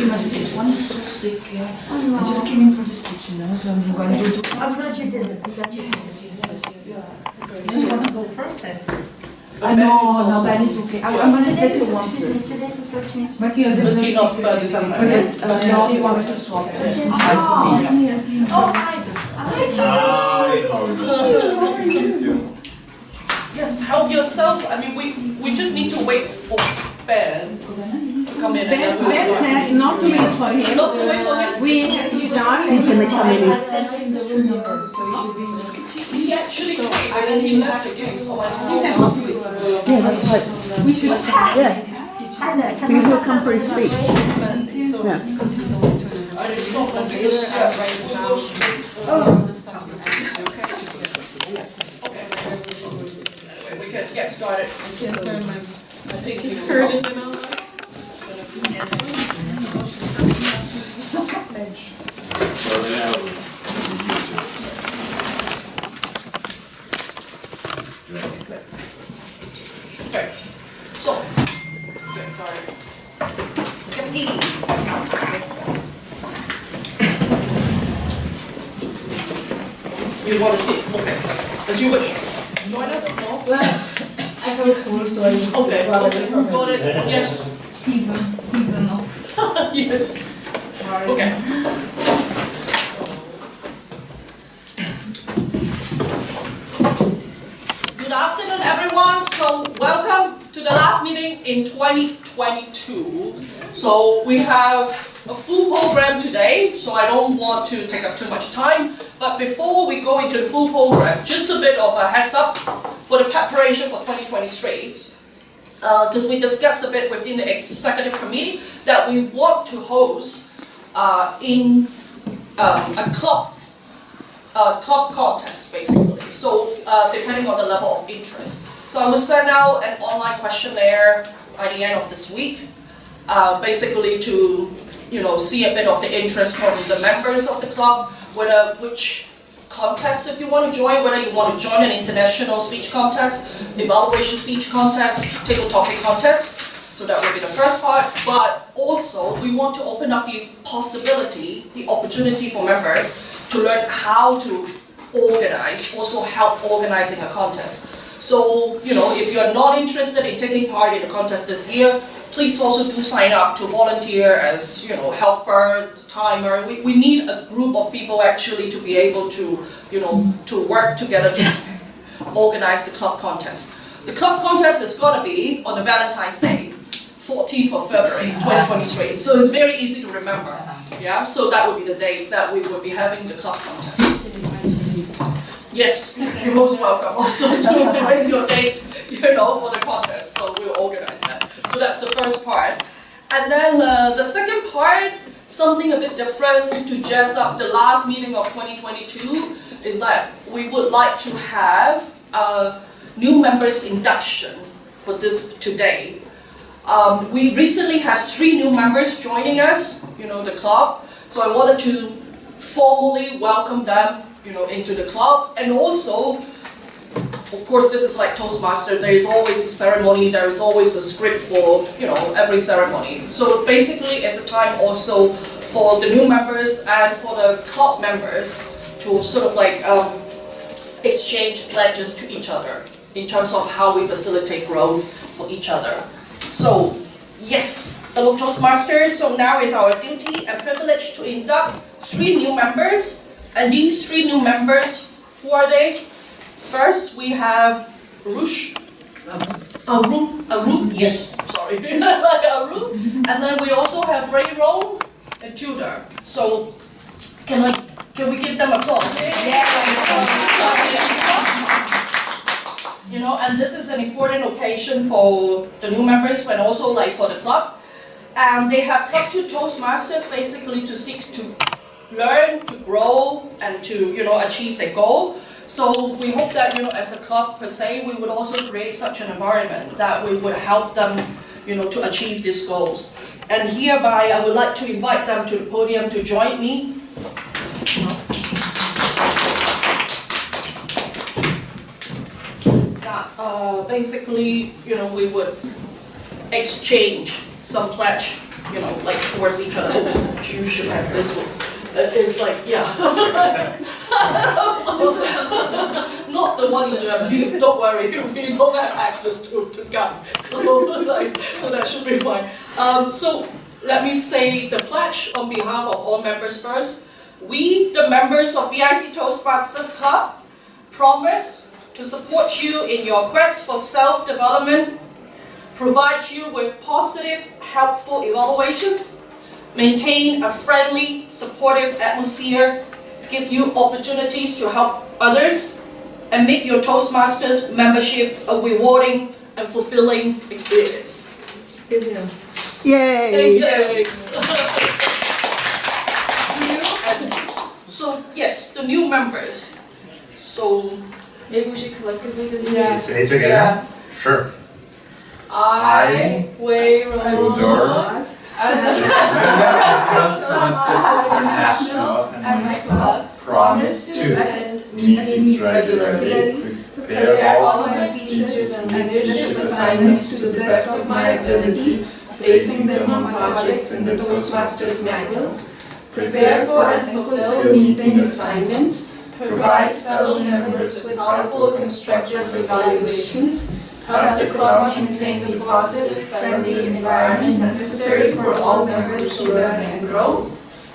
you, my son is so sick, yeah. I just came in for this teaching now, so I'm going to do... I'm glad you did it. Yes. Do you want to go first then? No, Ben is okay. I'm going to stay till 1:30. Today's the 13th. But he has a 13th of December. Yes, no, he wants to swap. Yes, help yourself. I mean, we just need to wait for Ben to come in and then we'll Ben start. said not to wait for him. Not to wait for him. We have to start and he will come in. I sent him the room number, so he should be in the... He actually came and then he left again, so I He said not to wait. Yeah, that's right. We should start. Yeah, he will come for his speech. Yeah. I just thought that because we'll go straight. We can get started. I think it's Okay, so let's get started. You want to see? Okay, as you wish. Join us? No? I have a cold, so I need Okay, got it. Yes. season off. Yes. Okay. Good afternoon, everyone. So, welcome to the last meeting in 2022. So, we have a full program today, so I don't want to take up too much time. But before we go into the full program, just a bit of a heads up for the preparation for 2023. Because we discussed a bit within the executive committee that we want to host in a club contest, basically. So depending on the level of interest. So I will send out an online questionnaire by the end of this week, basically to see a bit of the interest from the members of the club, which contest if you want to join, whether you want to join an international speech contest, evaluation speech contest, table topic contest. So that will be the first part. But also, we want to open up the possibility, the opportunity for members to learn how to organize, also help organizing a contest. So, if you're not interested in taking part in the contest this year, please also do sign up to volunteer as, helper, timer. We need a group of people actually to be able to, to work together to organize the club contest. The club contest is going to be on the Valentine's Day, 14th of February, 2023. So it's very easy to remember. Yeah, so that would be the day that we will be having the club contest. Yes, you're most welcome also to bring your date, for the contest. So we'll organize that. So that's the first part. And then the second part, something a bit different to jazz up the last meeting of 2022, is that we would like to have a new members induction for this today. We recently have 3 new members joining us, the club. So I wanted to formally welcome them, into the club. And also, of course, this is like Toastmaster. There is always a ceremony. There is always a script for, every ceremony. So basically, it's a time also for the new members and for the club members to sort of like exchange pledges to each other in terms of how we facilitate growth for each other. So, yes, fellow Toastmasters, so now is our duty and privilege to induct 3 new members. And these 3 new members, who are they? First, we have Arup, yes, sorry, Arup. And then we also have Ray Roan and Tudor. So, can we give them applause? Yeah. And this is an important occasion for the new members, but also like for the club. And they have come to Toastmasters basically to seek to learn, to grow, and to achieve their goal. So we hope that as a club per se, we would also create such an environment that we would help them, to achieve these goals. And hereby, I would like to invite them to the podium to join me. Basically, we would exchange some pledge like towards each other. You should have this one. It's like, yeah. Not the one in Germany. Don't worry, we don't have access to gun. So that should be fine. So let me say the pledge on behalf of all members first. We, the members of VIC Toastmasters Club, promise to support you in your quest for self-development, provide you with positive, helpful evaluations, maintain a friendly, supportive atmosphere, give you opportunities to help others, and make your Toastmasters membership a rewarding and fulfilling experience. Yay! Yay. So yes, the new members. So Maybe we should collectively do this. Yeah. Say it together. Yeah. Sure. I, Wei Rongjong, Tudor, International and my club promise to attend meetings regularly, prepare all my speeches and leadership assignments to the best of my ability, basing them on projects in the Toastmasters manuals, prepare for and fulfill meeting assignments, provide fellow members with helpful constructive evaluations, help the club maintain the positive, friendly environment necessary for all members to learn and grow,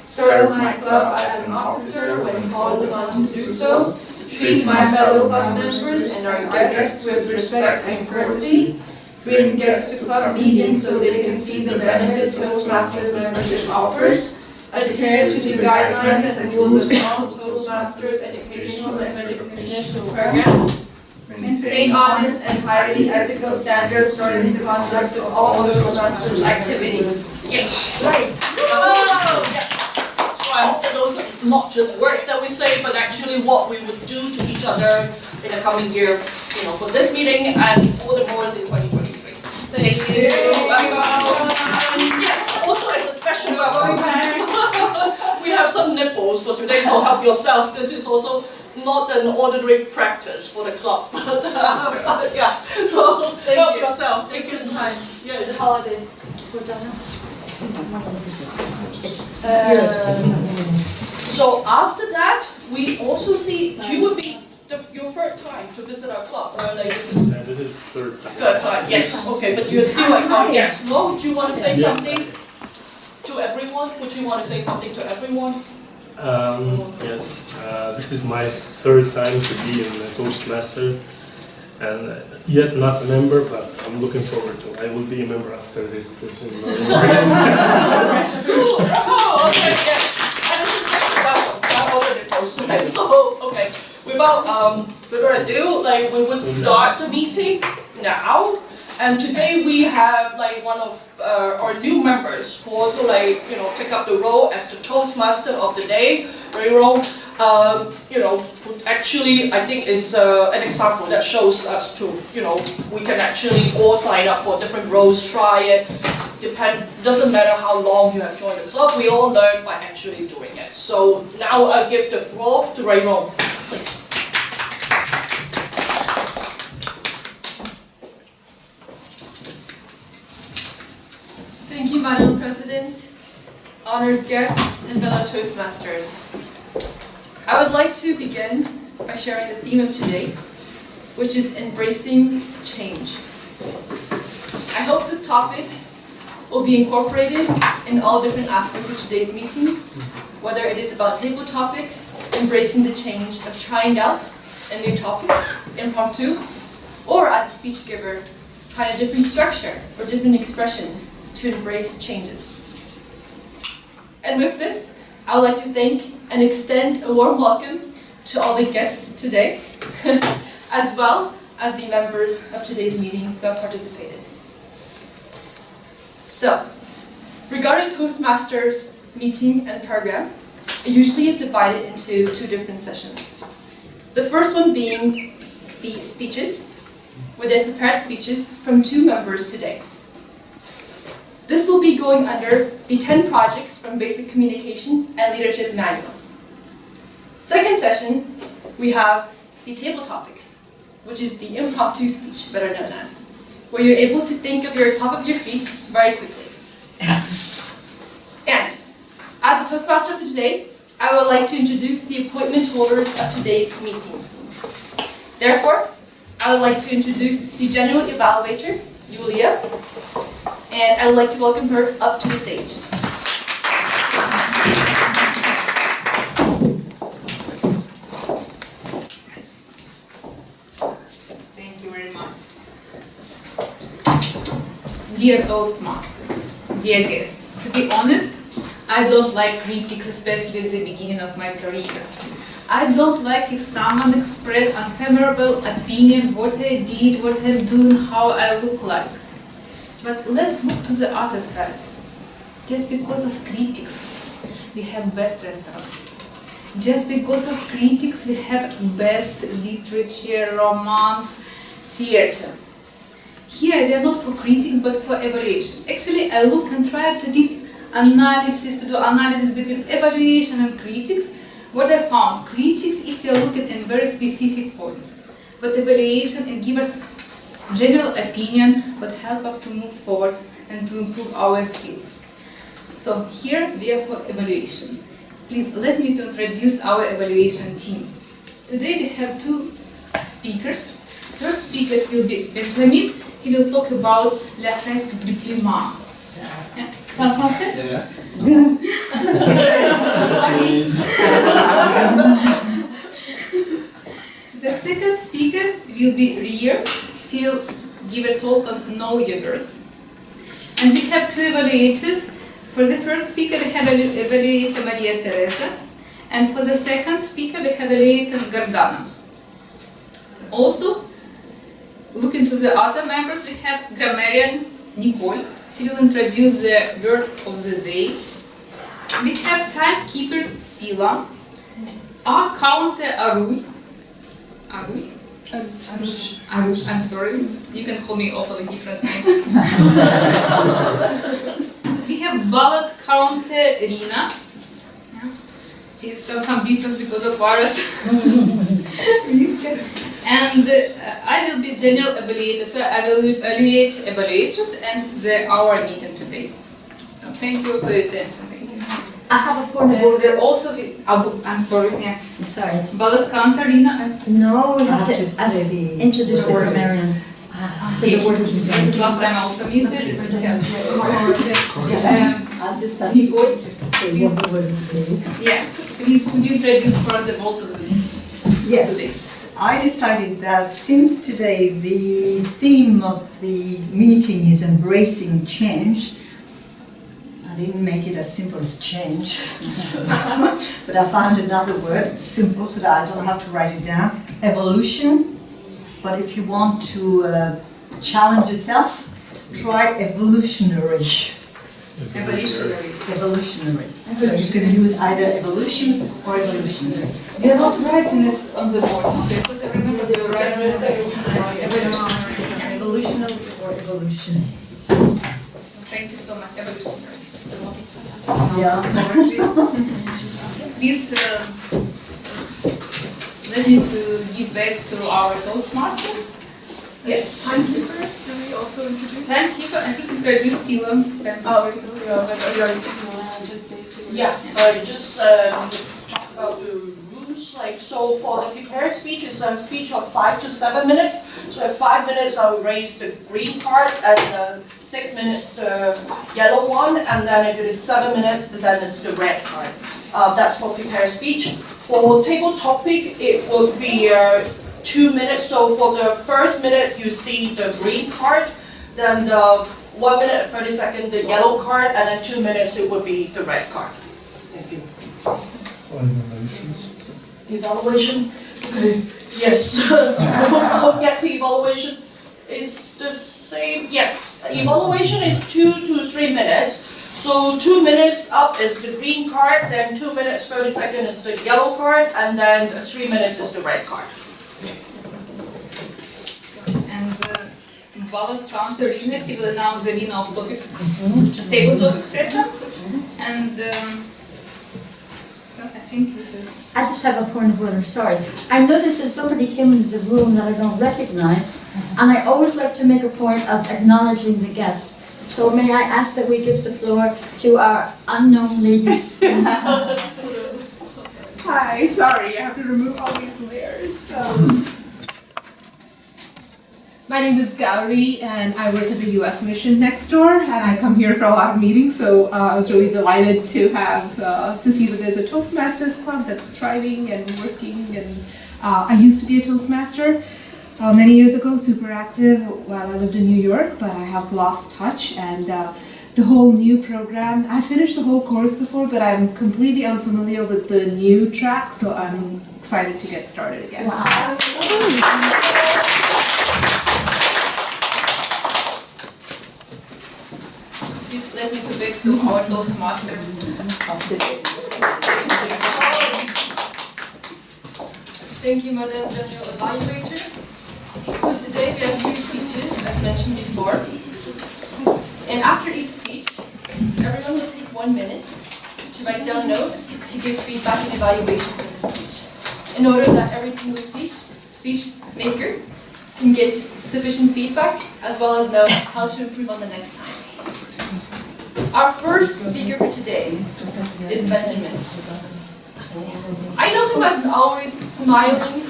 serve my club as an officer when called upon to do so, treat my fellow club members and our guests with respect and courtesy, bring guests to club meetings so they can see the benefits Toastmasters membership offers, adhere to the guidelines and rules of all Toastmasters educational and educational programs, maintain honest and highly ethical standards during the conduct of all Toastmasters activities. yes, right. Oh, yes. So I hope that those are not just words that we say, but actually what we would do to each other in the coming year, for this meeting and all the more in 2023. Thank you. Yes, also as a special we have some nipples for today, so help yourself. This is also not an ordinary practice for the club. Yeah, so help yourself. Take some time. Yeah, The holiday. We're done so after that, we also see you would be your third time to visit our club, or like this is This is third time. third time. Yes, okay, but you're still like our guest. No, do you want to say something to everyone? Would you want to say something to everyone? Yes, this is my third time to be in the Toastmaster, and yet not a member, but I'm looking forward to. I will be a member after this session. Oh, okay, yes. And this is actually welcome. I'm already posted. So, okay. Without further ado, we will start the meeting now. And today we have one of our new members who also take up the role as the Toastmaster of the day. Ray Rong, who actually I think is an example that shows us to we can actually all sign up for different roles, try it. Doesn't matter how long you have joined the club. We all learn by actually doing it. So now I'll give the floor to Ray Rong, please. Thank you, Madam President, honored guests, and fellow Toastmasters. I would like to begin by sharing the theme of today, which is embracing change. I hope this topic will be incorporated in all different aspects of today's meeting, whether it is about table topics, embracing the change of trying out a new topic, impromptu, or as a speech giver, trying a different structure or different expressions to embrace changes. And with this, I would like to thank and extend a warm welcome to all the guests today, as well as the members of today's meeting who have participated. So, regarding Toastmasters meeting and program, it usually is divided into two different sessions. The first one being the speeches, where there's prepared speeches from two members today. This will be going under the 10 projects from Basic Communication and Leadership Manual. Second session, we have the table topics, which is the impromptu speech, better known as, where you're able to think of your top of your feet very quickly. And as the Toastmaster of today, I would like to introduce the appointment holders of today's meeting. Therefore, I would like to introduce the General Evaluator, Julia, and I would like to welcome her up to the stage. Thank you very much. Dear Toastmasters, dear guests, to be honest, I don't like critics, especially at the beginning of my career. I don't like if someone expresses unfavorable opinion, what I did, what I'm doing, how I look like. But let's look to the other side. Just because of critics, we have best restaurants. Just because of critics, we have best literature, romance, theater. Here, we are not for critics, but for evaluation. Actually, I look and try to do analysis between evaluation and critics. What I found, critics, if you look at in very specific points, but evaluation, it gives us general opinion, but help us to move forward and to improve our skills. So here we are for evaluation. Please let me to introduce our evaluation team. Today we have two speakers. First speaker will be Benjamin. He will talk about la fresque du climat. Yeah. Ça en français? The second speaker will be Ria. She will give a talk on Know Your Girls. And we have two evaluators. For the first speaker, we have evaluator Maria Teresa. And for the second speaker, we have evaluator Gardana. Also, looking to the other members, we have grammarian Nicole. She will introduce the word of the day. We have timekeeper Sila. Accountant Arui. Arush, I'm sorry. You can call me also a different name. We have ballot counter Rina. She's on some distance because of virus. And I will be general evaluator, so I will evaluate evaluators and our meeting today. Thank you for your attention. Thank you. I have a point of order. Also, I'm sorry. Yeah. Sorry. Ballot counter Rina. No, we have to say introduce the grammarian. This is last time I also missed it. I'll just have Nicole, to say one word, please. yeah, please could you introduce for us the vote of the Yes, I decided that since today the theme of the meeting is embracing change, I didn't make it as simple as change, but I found another word, simple, so that I don't have to write it down, evolution. But if you want to challenge yourself, try evolutionary. Evolutionary. So you can use either evolutions or evolutionary. We are not writing this on the board, because I remember we were writing evolutionary. Evolutionary or evolution. Thank you so much, evolutionary. Yeah. Please let me to give back to our Toastmaster. Yes, Timekeeper, can we also introduce? timekeeper, and he can introduce Sila. Just talk about the rules. Like, so for the prepared speech, it's a speech of 5 to 7 minutes. So at 5 minutes, I'll raise the green card, and 6 minutes the yellow one, and then if it is 7 minutes, then it's the red card. That's for prepared speech. For table topic, it would be 2 minutes. So for the first minute, you see the green card, then the 1 minute and 30 seconds the yellow card, and then 2 minutes it would be the red card. Thank you. Evaluation? Okay. Yes. Don't forget the evaluation is the same. Yes, evaluation is 2 to 3 minutes. So 2 minutes up is the green card, then 2 minutes 30 seconds is the yellow card, and then 3 minutes is the red card. And ballot counter Rina, she will announce the winner of topic, table topic session. And I think this is. I just have a point of order, sorry. I noticed that somebody came into the room that I don't recognize, and I always like to make a point of acknowledging the guests. So may I ask that we give the floor to our unknown ladies? Hi, sorry, I have to remove all these layers. My name is Gauri, and I work at the U.S. Mission next door, and I come here for a lot of meetings. So I was really delighted to have to see that there's a Toastmasters club that's thriving and working. And I used to be a Toastmaster many years ago, super active while I lived in New York, but I have lost touch. And the whole new program, I finished the whole course before, but I'm completely unfamiliar with the new track, so I'm excited to get started again. Wow. Please let me go back to our Toastmaster. Thank you, Madam General Evaluator. So today we have 2 speeches, as mentioned before. And after each speech, everyone will take 1 minute to write down notes to give feedback and evaluation for the speech, in order that every single speech maker can get sufficient feedback, as well as know how to improve on the next time. Our first speaker for today is Benjamin. I know him as an always smiling,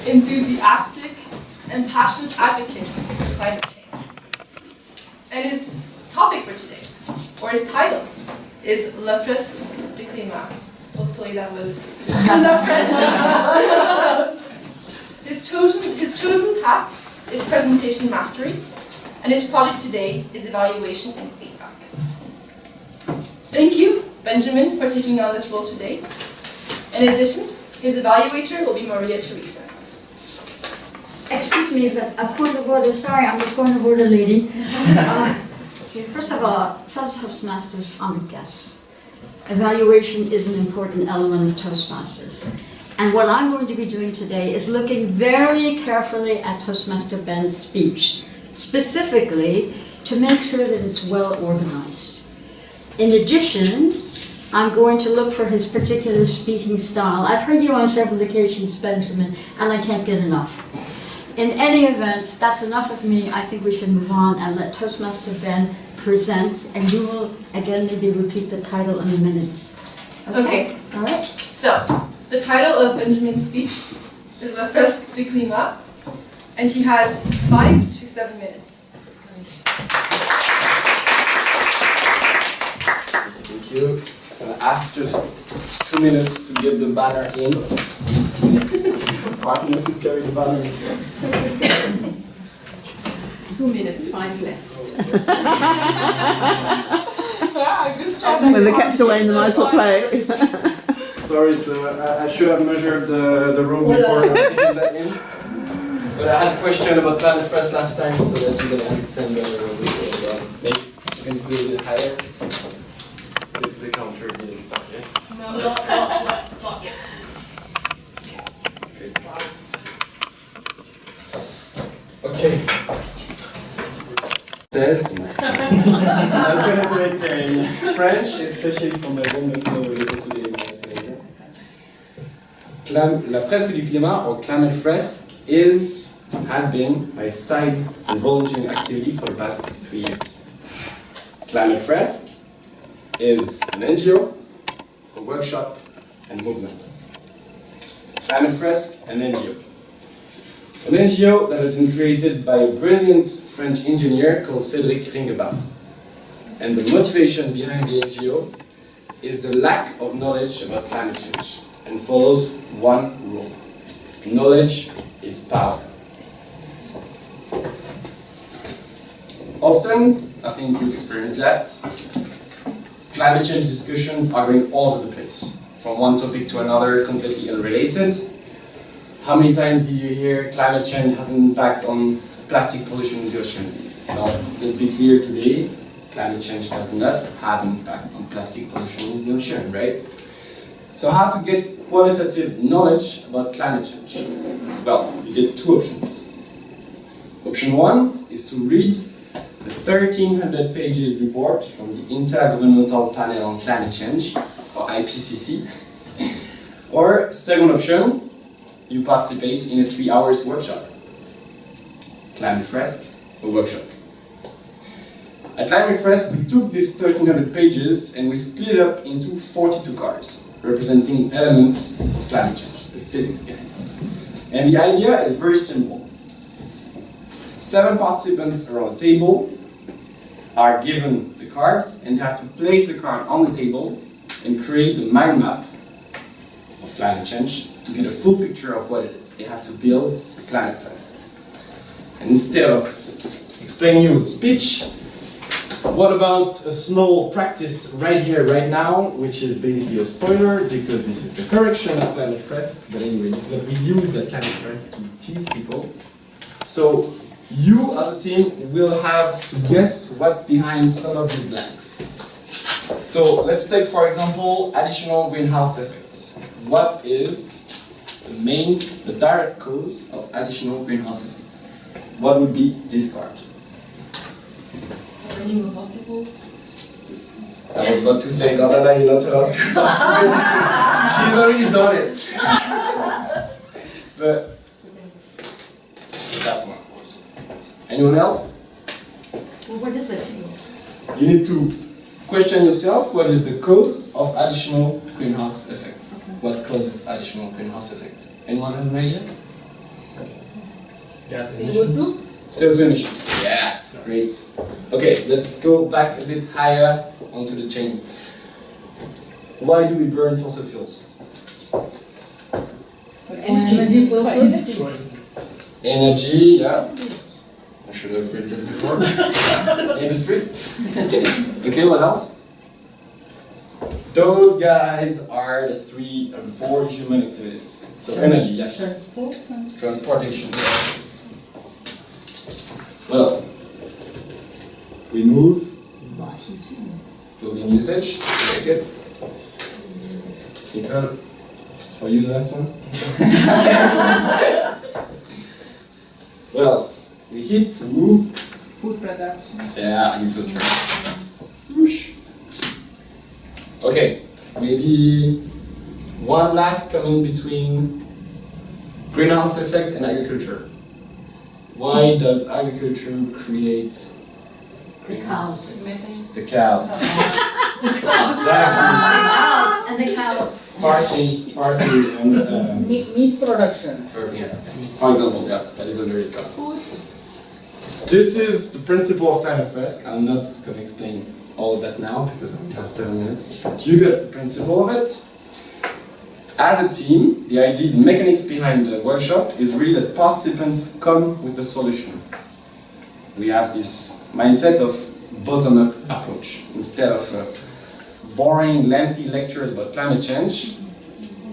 enthusiastic, and passionate advocate for climate change. And his topic for today, or his title, is Le Fresque du Climat. Hopefully that was enough French. His chosen path is presentation mastery, and his project today is evaluation and feedback. Thank you, Benjamin, for taking on this role today. In addition, his evaluator will be Maria Teresa. Excuse me, but a point of order. Sorry, I'm the point of order lady. First of all, fellow Toastmasters, honored guests. Evaluation is an important element of Toastmasters. And what I'm going to be doing today is looking very carefully at Toastmaster Ben's speech, specifically to make sure that it's well organized. In addition, I'm going to look for his particular speaking style. I've heard you on several occasions, Benjamin, and I can't get enough. In any event, that's enough of me. I think we should move on and let Toastmaster Ben present, and you will again maybe repeat the title in the minutes. Okay. All right. So, the title of Benjamin's speech is Le Fresque du Climat, and he has 5 to 7 minutes. Thank you. I'm gonna ask just 2 minutes to get the banner in. Partner to carry the banner in. 2 minutes, 5 left. When the cat's away in the nice little play. Sorry, I should have measured the room before taking that in. But I had a question about Planet Fresque last time, so that you can understand better what we say. Maybe you can put it a bit higher. The counter didn't start yet. No, not yet. Okay. Says, I'm gonna do it in French, especially for my own little today. La Fresque du Climat, or Climate Fresque, has been my side and volunteering activity for the past 3 years. Climate Fresque is an NGO, a workshop, and movement. Climate Fresque, an NGO. An NGO that has been created by a brilliant French engineer called Cédric Ringuebat. And the motivation behind the NGO is the lack of knowledge about climate change, and follows one rule: knowledge is power. Often, I think you've experienced that, climate change discussions are going all over the place, from one topic to another, completely unrelated. How many times did you hear climate change has an impact on plastic pollution in the ocean? Well, let's be clear today, climate change does not have an impact on plastic pollution in the ocean, right? So how to get qualitative knowledge about climate change? Well, you get 2 options. Option 1 is to read the 1,300 pages report from the Intergovernmental Panel on Climate Change, or IPCC. Or second option, you participate in a 3 hours workshop. Climate Fresque, a workshop. At Climate Fresk, we took these 1,300 pages and we split it up into 42 cards, representing elements of climate change, the physics behind it. And the idea is very simple. 7 participants around a table are given the cards and have to place the card on the table and create the mind map of climate change to get a full picture of what it is. They have to build a Climate Fresk. And instead of explaining you with speech, what about a small practice right here, right now, which is basically a spoiler because this is the correction of Climate Fresk, but anyway, this is what we use at Climate Fresk to tease people. So you as a team will have to guess what's behind some of these blanks. So let's take, for example, additional greenhouse effects. What is the direct cause of additional greenhouse effects? What would be this card? Burning of fossils. I was about to say, Gordana, you're not allowed to participate. She's already done it. But that's one. Anyone else? Well, what is it? You need to question yourself, what is the cause of additional greenhouse effects? What causes additional greenhouse effects? Anyone has an idea? Gas emission. CO2 emissions. Yes, great. Okay, let's go back a bit higher onto the chain. Why do we burn fossil fuels? Energy purpose. Energy, yeah. I should have read that before. Industry. Okay, what else? Those guys are the 3 and 4 human activities. So energy, yes. Transportation, yes. What else? We move. Building usage. Very good. Nicole, it's for you the last one. What else? We heat, we move. Food production. Yeah, agriculture. Whoosh. Okay, maybe one last coming between greenhouse effect and agriculture. Why does agriculture create The cows. the cows? Exactly. Cows and the cows. Farting and Meat production. yeah. For example, yeah, that is under his scope. This is the principle of Climate Fresk. I'm not going to explain all of that now because I only have 7 minutes. But you get the principle of it. As a team, the idea, the mechanics behind the workshop is really that participants come with a solution. We have this mindset of bottom-up approach. Instead of boring, lengthy lectures about climate change,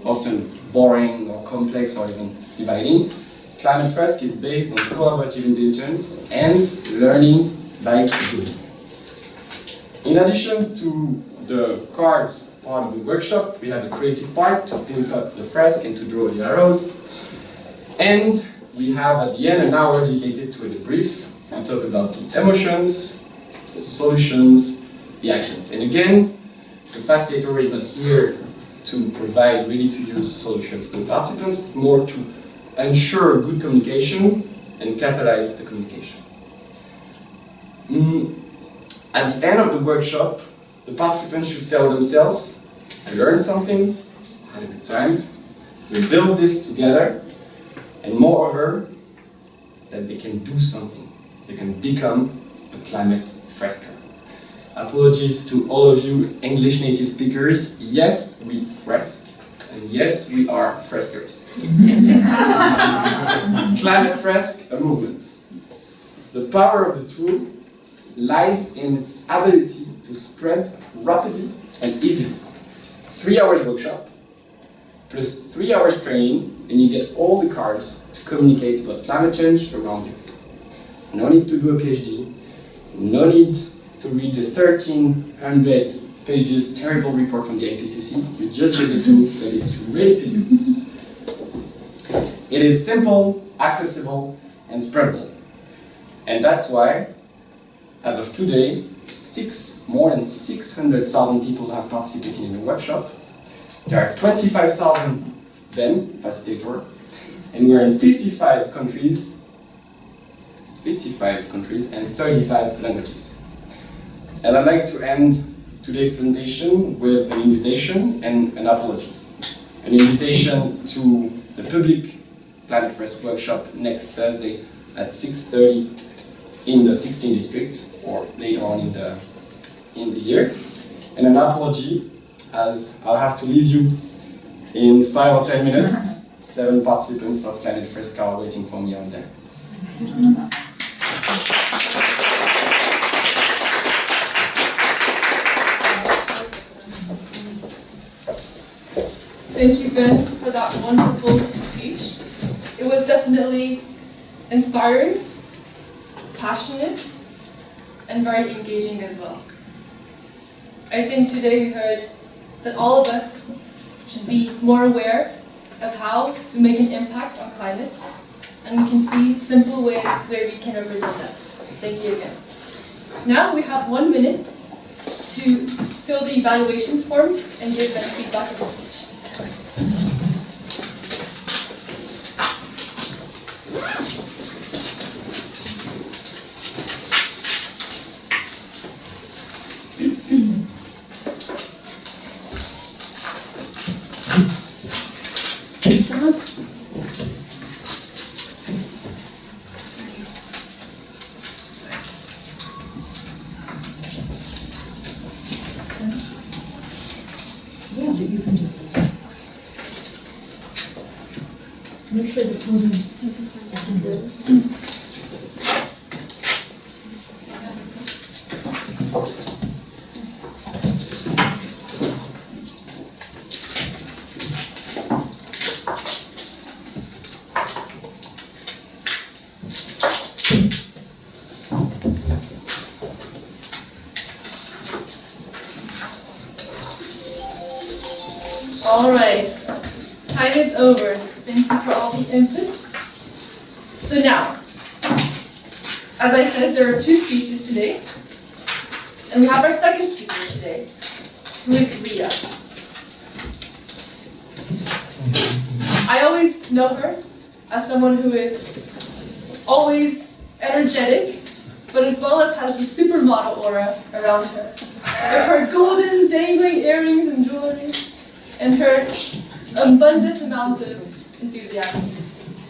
often boring or complex or even dividing, Climate Fresk is based on collaborative intelligence and learning by doing. In addition to the cards part of the workshop, we have the creative part to build up the fresk and to draw the arrows. And we have at the end an hour dedicated to a debrief. We talk about the emotions, the solutions, the actions. And again, the facilitator is not here to provide ready-to-use solutions to the participants, but more to ensure good communication and catalyze the communication. At the end of the workshop, the participants should tell themselves, I learned something, I had a good time, we built this together, and moreover, that they can do something. They can become a climate fresker. Apologies to all of you English native speakers. Yes, we fresk, and yes, we are freskers. Climate Fresk, a movement. The power of the tool lies in its ability to spread rapidly and easily. 3 hours workshop, plus 3 hours training, and you get all the cards to communicate about climate change around you. No need to do a PhD, no need to read the 1,300 pages terrible report from the IPCC. You just get the tool that is ready to use. It is simple, accessible, and spreadable. And that's why, as of today, more than 600,000 people have participated in the workshop. There are 25,000 then, facilitator, and we're in 55 countries and 35 languages. And I'd like to end today's presentation with an invitation and an apology. An invitation to the public Climate First workshop next Thursday at 6:30 in the 16 districts, or later on in the year. And an apology, as I'll have to leave you in 5 or 10 minutes. 7 participants of Climate First are waiting for me out there. Thank you, Ben, for that wonderful speech. It was definitely inspiring, passionate, and very engaging as well. I think today we heard that all of us should be more aware of how we make an impact on climate, and we can see simple ways where we can represent that. Thank you again. Now we have 1 minute to fill the evaluations form and give Ben feedback of the speech. Yeah, but you can do it. Make sure the podium isn't there. All right, time is over. Thank you for all the inputs. So now, as I said, there are 2 speeches today, and we have our second speaker today, who is Ria. I always know her as someone who is always energetic, but as well as has the supermodel aura around her. With her golden dangling earrings and jewelry, and her abundant amount of enthusiasm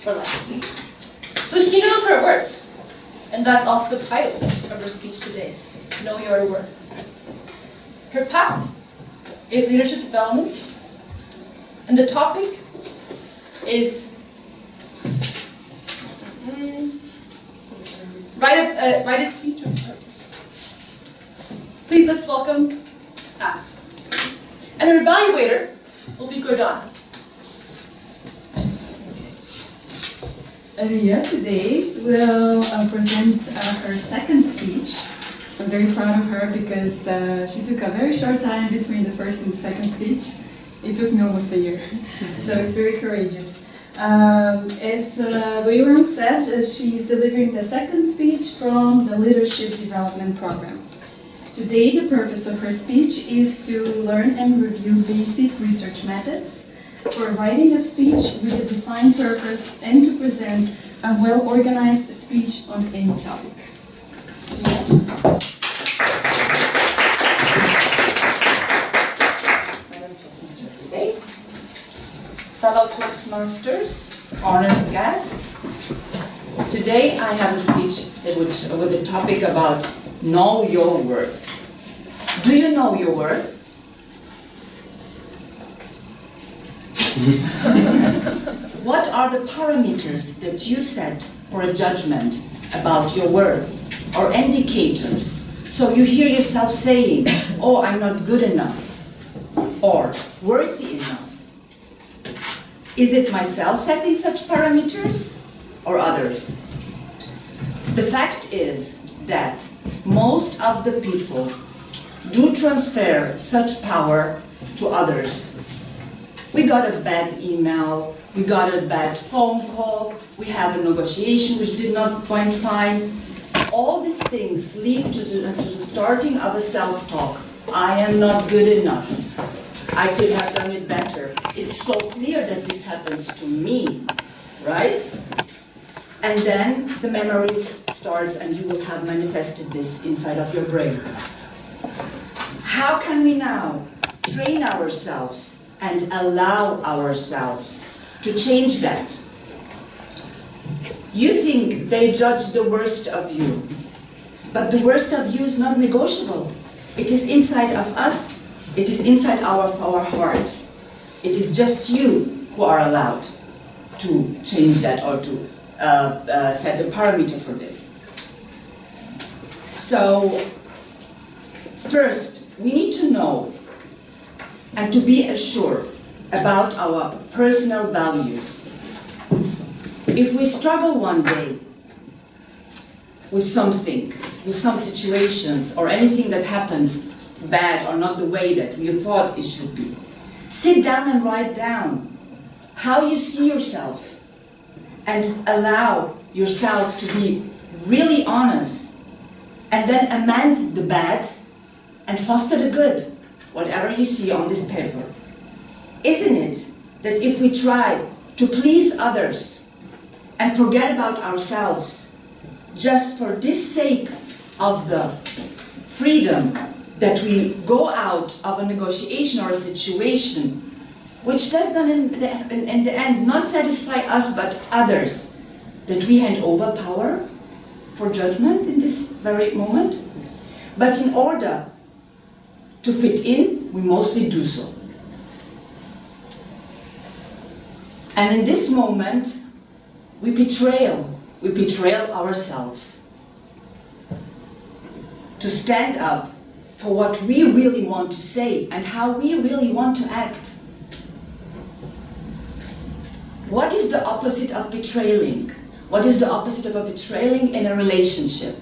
for life. So she knows her worth, and that's also the title of her speech today, Know Your Worth. Her path is leadership development, and the topic is write a speech with purpose. Please let's welcome Anne. And her evaluator will be Gordana. Ria today will present her second speech. I'm very proud of her because she took a very short time between the first and the second speech. It took me almost a year, so it's very courageous. As Weiram said, she's delivering the second speech from the Leadership Development Program. Today, the purpose of her speech is to learn and review basic research methods for writing a speech with a defined purpose and to present a well-organized speech on any topic. Madam Toastmaster today, fellow Toastmasters, honored guests. Today I have a speech with a topic about know your worth. Do you know your worth? What are the parameters that you set for a judgment about your worth, or indicators? So you hear yourself saying, oh, I'm not good enough, or worthy enough. Is it myself setting such parameters, or others? The fact is that most of the people do transfer such power to others. We got a bad email, we got a bad phone call, we have a negotiation which did not went fine. All these things lead to the starting of a self-talk. I am not good enough. I could have done it better. It's so clear that this happens to me, right? And then the memories starts and you will have manifested this inside of your brain. how can we now train ourselves and allow ourselves to change that? You think they judge the worst of you, but the worst of you is not negotiable. It is inside of us, it is inside our hearts. It is just you who are allowed to change that or to set a parameter for this. So, first, we need to know and to be assured about our personal values. If we struggle one day with something, with some situations or anything that happens bad or not the way that you thought it should be, sit down and write down how you see yourself and allow yourself to be really honest and then amend the bad and foster the good, whatever you see on this paper. Isn't it that if we try to please others and forget about ourselves just for this sake of the freedom that we go out of a negotiation or a situation which does not in the end not satisfy us but others, that we hand over power for judgment in this very moment? But in order to fit in, we mostly do so. And in this moment, we betrayal ourselves to stand up for what we really want to say and how we really want to act. What is the opposite of betraying? What is the opposite of a betraying in a relationship?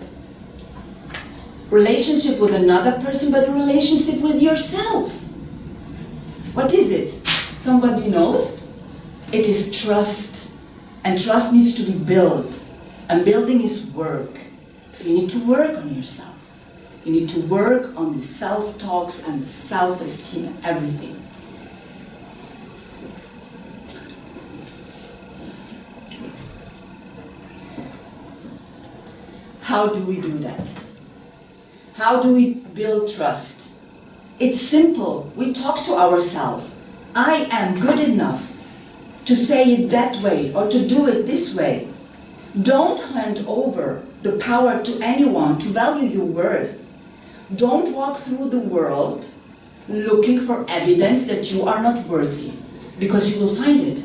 Relationship with another person, but a relationship with yourself. What is it? Somebody knows? It is trust. And trust needs to be built. And building is work. So you need to work on yourself. You need to work on the self-talks and the self-esteem and everything. How do we do that? How do we build trust? It's simple. We talk to ourselves. I am good enough to say it that way or to do it this way. Don't hand over the power to anyone to value your worth. Don't walk through the world looking for evidence that you are not worthy, because you will find it.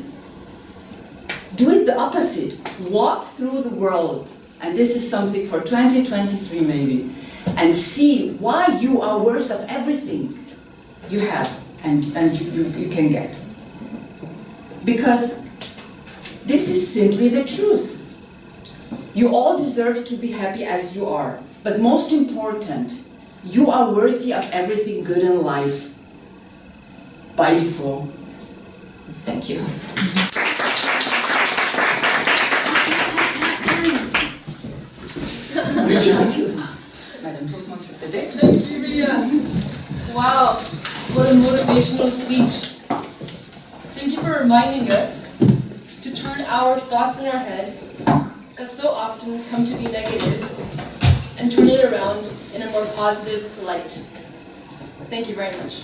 Do it the opposite. Walk through the world, and this is something for 2023 maybe, and see why you are worth of everything you have and you can get. Because this is simply the truth. You all deserve to be happy as you are, but most important, you are worthy of everything good in life by default. Thank you. Thank you, Madam Toastmaster of the Day. Thank you, Ria. Wow, what a motivational speech. Thank you for reminding us to turn our thoughts in our head that so often come to be negative and turn it around in a more positive light. Thank you very much.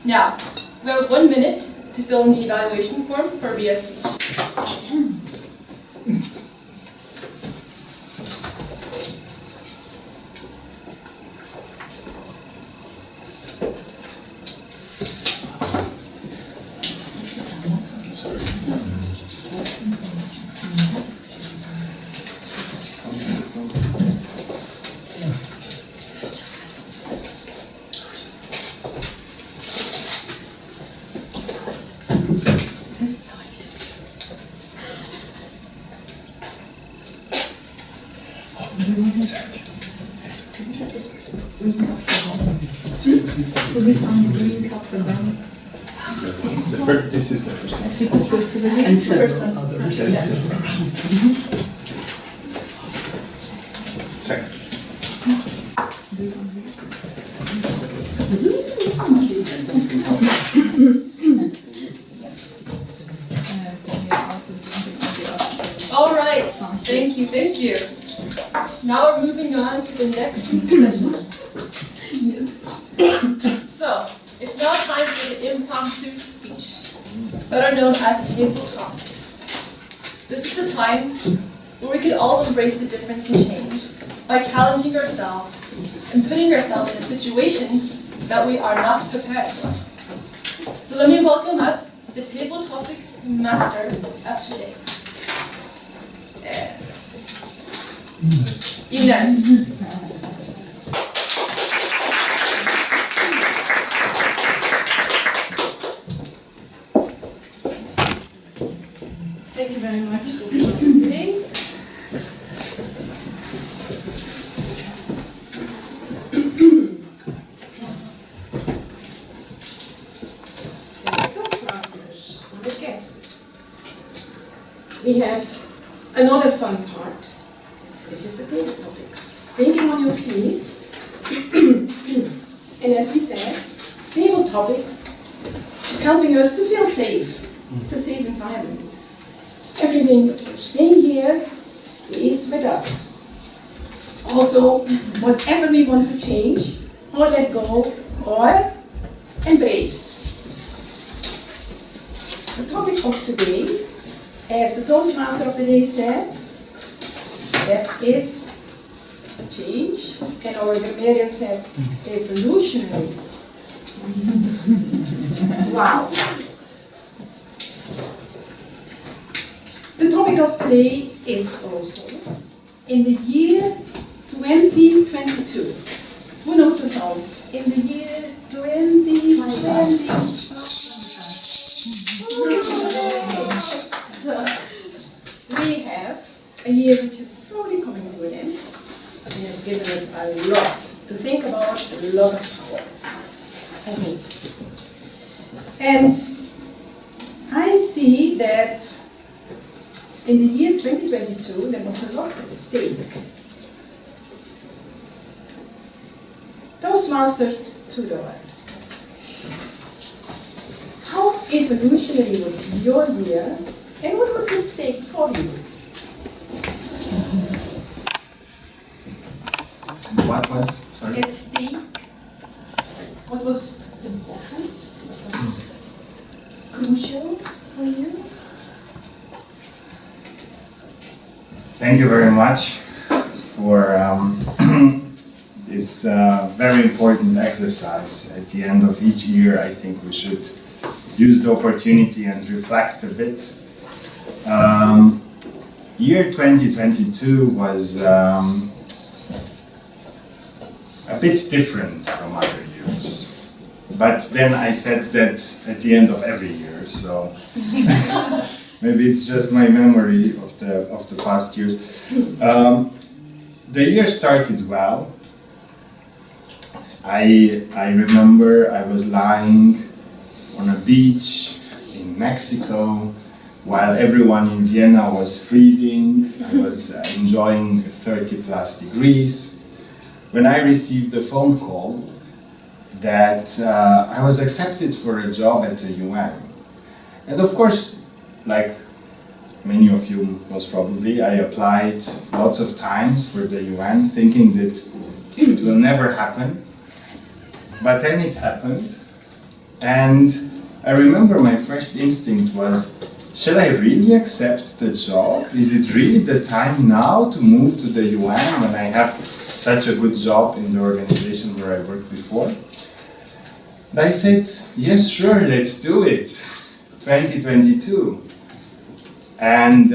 Now, we have 1 minute to fill in the evaluation form for Ria's speech. Will we find a green cup for them? This is the first one. This is supposed to be And so, Second. All right, thank you. Now we're moving on to the next session. So, it's now time for the impromptu speech, better known as the table topics. This is the time where we could all embrace the difference and change by challenging ourselves and putting ourselves in a situation that we are not prepared for. So let me welcome up the table topics master of today. Ines. Thank you very much for today. Toastmasters, the guests. We have another fun part, which is the table topics. Thinking on your feet. And as we said, table topics is helping us to feel safe. It's a safe environment. Everything that we're saying here stays with us. Also, whatever we want to change, or let go, or embrace. The topic of today, as the Toastmaster of the day said, that is change, and our grammarian said evolutionary. Wow. The topic of today is also in the year 2022. Who knows the song? In the year 2022. We have a year which is slowly coming to an end and has given us a lot to think about, a lot of power, I hope. And I see that in the year 2022 there was a lot at stake. Toastmaster Tudor, how evolutionary was your year and what was at stake for you? What was, sorry? At stake. What was important? What was crucial for you? Thank you very much for this very important exercise. At the end of each year, I think we should use the opportunity and reflect a bit. Year 2022 was a bit different from other years. But then I said that at the end of every year, so maybe it's just my memory of the past years. The year started well. I remember I was lying on a beach in Mexico while everyone in Vienna was freezing. I was enjoying 30+ degrees when I received a phone call that I was accepted for a job at the UN. And of course, like many of you most probably, I applied lots of times for the UN thinking that it will never happen. But then it happened. And I remember my first instinct was, shall I really accept the job? Is it really the time now to move to the UN when I have such a good job in the organization where I worked before? And I said, yes, sure, let's do it. 2022. And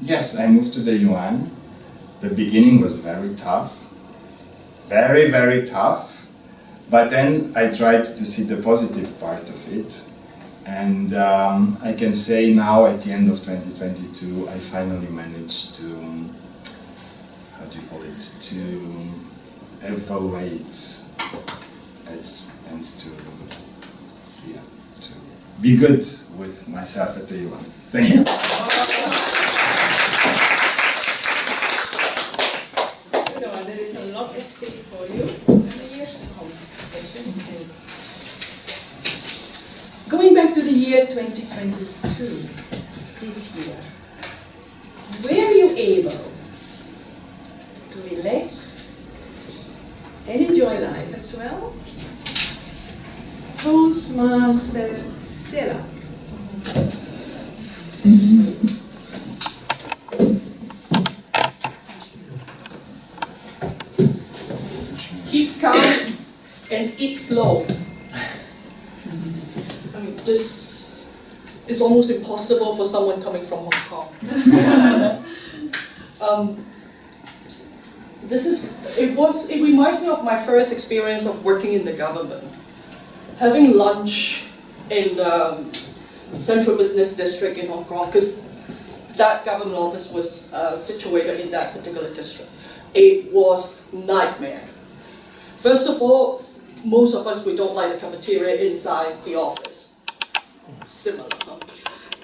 yes, I moved to the UN. The beginning was very tough. Very, very tough. But then I tried to see the positive part of it. And I can say now at the end of 2022, I finally managed to, how do you call it, to evaluate it and to be good with myself at the UN. Thank you. There is a lot at stake for you, so the years to come, as we said. Going back to the year 2022, this year, were you able to relax and enjoy life as well? Toastmaster Silla. Keep calm and eat slow. I mean, this is almost impossible for someone coming from Hong Kong. It reminds me of my first experience of working in the government. Having lunch in Central Business District in Hong Kong, because that government office was situated in that particular district. It was nightmare. First of all, most of us, we don't like the cafeteria inside the office. Similar. Huh?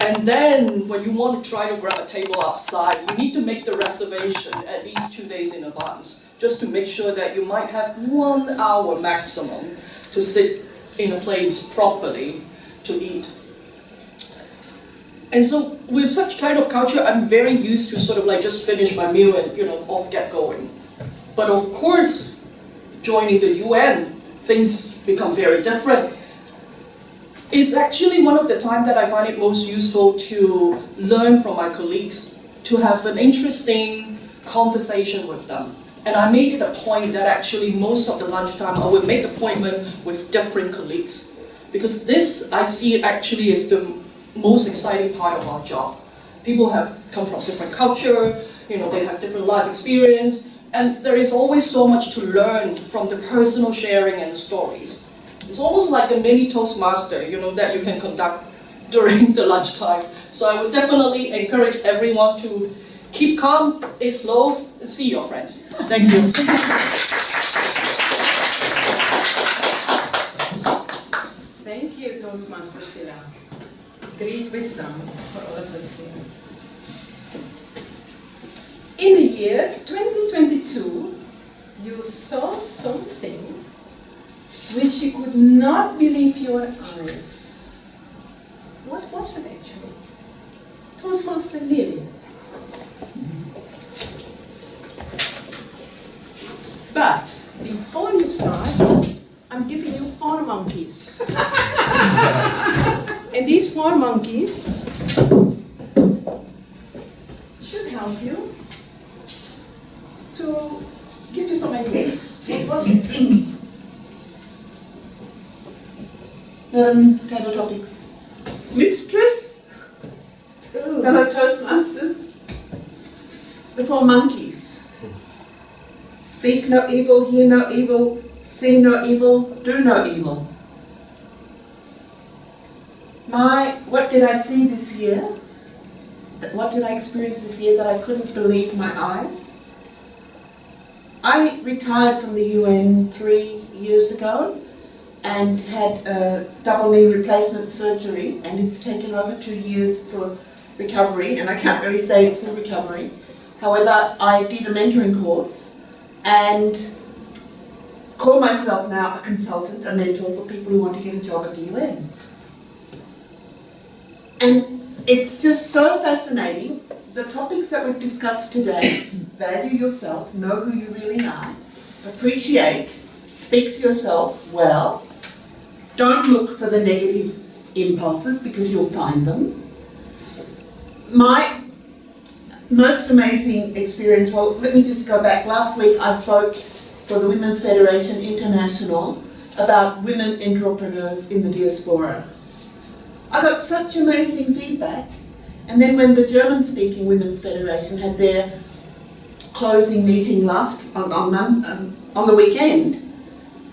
And then when you want to try to grab a table outside, you need to make the reservation at least 2 days in advance, just to make sure that you might have 1 hour maximum to sit in a place properly to eat. And so with such kind of culture, I'm very used to sort of like just finish my meal and, off get going. But of course, joining the UN, things become very different. It's actually one of the times that I find it most useful to learn from my colleagues, to have an interesting conversation with them. And I made it a point that actually most of the lunchtime I would make appointment with different colleagues. Because this, I see it actually as the most exciting part of our job. People have come from different culture, they have different life experience, and there is always so much to learn from the personal sharing and the stories. It's almost like a mini Toastmaster, that you can conduct during the lunchtime. So I would definitely encourage everyone to keep calm, eat slow, and see your friends. Thank you. Thank you, Toastmaster Silla. Great wisdom for all of us here. In the year 2022, you saw something which you could not believe your eyes. What was it actually? Toastmaster Lily. But before you start, I'm giving you 4 monkeys. And these 4 monkeys should help you to give you some ideas. What was it? Table topics. Mistress, fellow Toastmasters, the 4 monkeys. Speak no evil, hear no evil, see no evil, do no evil. What did I see this year? What did I experience this year that I couldn't believe my eyes? I retired from the UN 3 years ago and had a double knee replacement surgery, and it's taken over 2 years for recovery, and I can't really say it's full recovery. However, I did a mentoring course and call myself now a consultant, a mentor for people who want to get a job at the UN. And it's just so fascinating. The topics that we've discussed today: value yourself, know who you really are, appreciate, speak to yourself well, don't look for the negative impulses because you'll find them. My most amazing experience, well, let me just go back. Last week I spoke for the Women's Federation International about women entrepreneurs in the diaspora. I got such amazing feedback. And then when the German-speaking Women's Federation had their closing meeting on the weekend,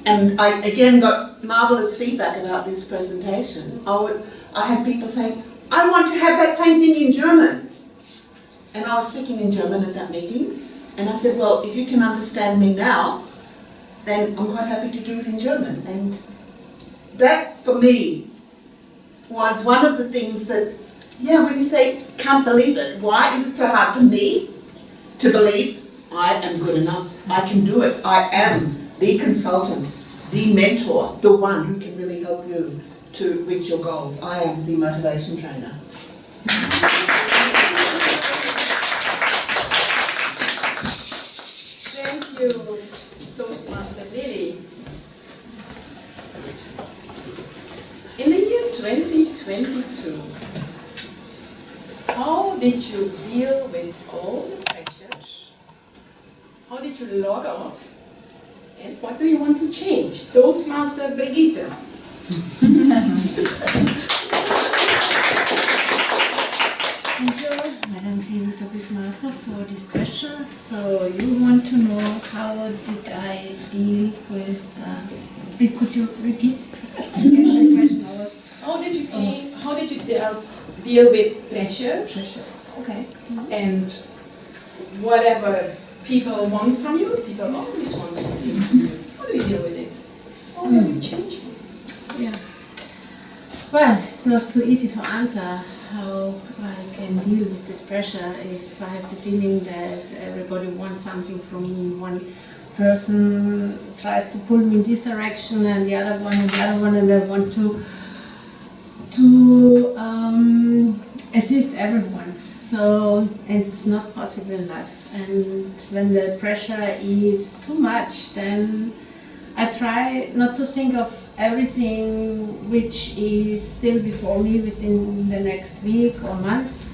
and I again got marvellous feedback about this presentation, I had people saying, I want to have that same thing in German. And I was speaking in German at that meeting, and I said, well, if you can understand me now, then I'm quite happy to do it in German. And that, for me, was one of the things that, when you say, can't believe it, why is it so hard for me to believe I am good enough, I can do it, I am the consultant, the mentor, the one who can really help you to reach your goals. I am the motivation trainer. Thank you, Toastmaster Lily. to. How did you deal with all the pressures? How did you log off? And what do you want to change? Toastmaster Brigitte. Thank you, Madam Team Toastmaster, for this question. So you want to know how did I deal with, please could you repeat? The question was, how did you deal with pressure? Pressures, okay. And whatever people want from you, people always want something from you. How do you deal with it? How do you change this? Yeah. Well, it's not so easy to answer how I can deal with this pressure if I have the feeling that everybody wants something from me. One person tries to pull me in this direction and the other one and the other one, and I want to assist everyone. So it's not possible in life. And when the pressure is too much, then I try not to think of everything which is still before me within the next week or months.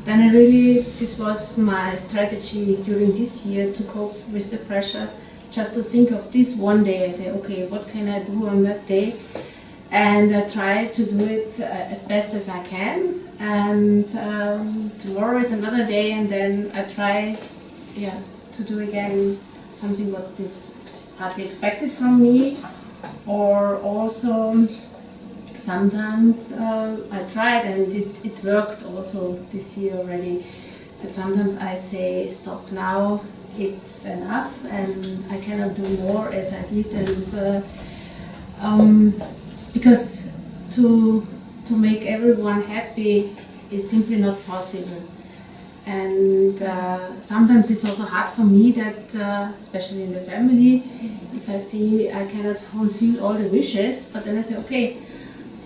Then this was my strategy during this year to cope with the pressure, just to think of this one day. I say, okay, what can I do on that day? And I try to do it as best as I can. And tomorrow is another day, and then I try to do again something what is hardly expected from me. Or also sometimes I tried and it worked also this year already, but sometimes I say stop now, it's enough and I cannot do more as I did, and because to make everyone happy is simply not possible. And sometimes it's also hard for me that, especially in the family, if I see I cannot fulfill all the wishes, but then I say, okay,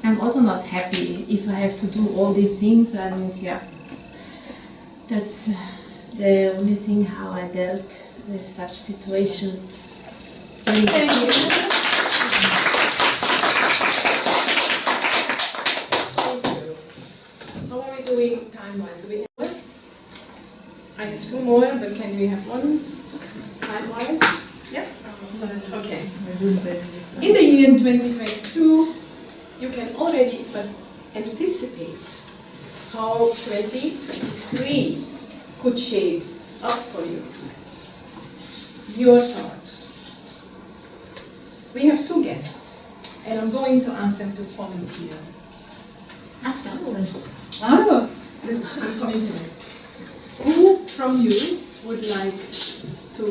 I'm also not happy if I have to do all these things, and that's the only thing how I dealt with such situations. Thank you. How are we doing time-wise? Do we have one? I have two more, but can we have one time-wise? Yes? Okay. In the year 2022, you can already anticipate how 2023 could shape up for you. Your thoughts. We have two guests, and I'm going to ask them to volunteer. Ask Carlos. This I'm coming to it. Who from you would like to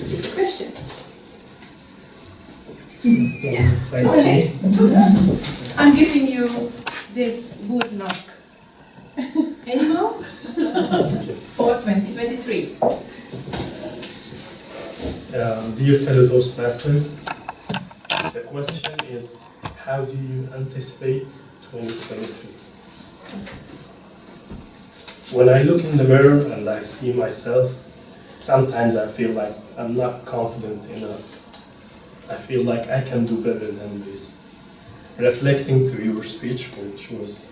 take a question? Yeah. Okay. I'm giving you this good luck. Any more? For 2023. Dear fellow Toastmasters, the question is, how do you anticipate 2023? When I look in the mirror and I see myself, sometimes I feel like I'm not confident enough. I feel like I can do better than this. Reflecting to your speech, which was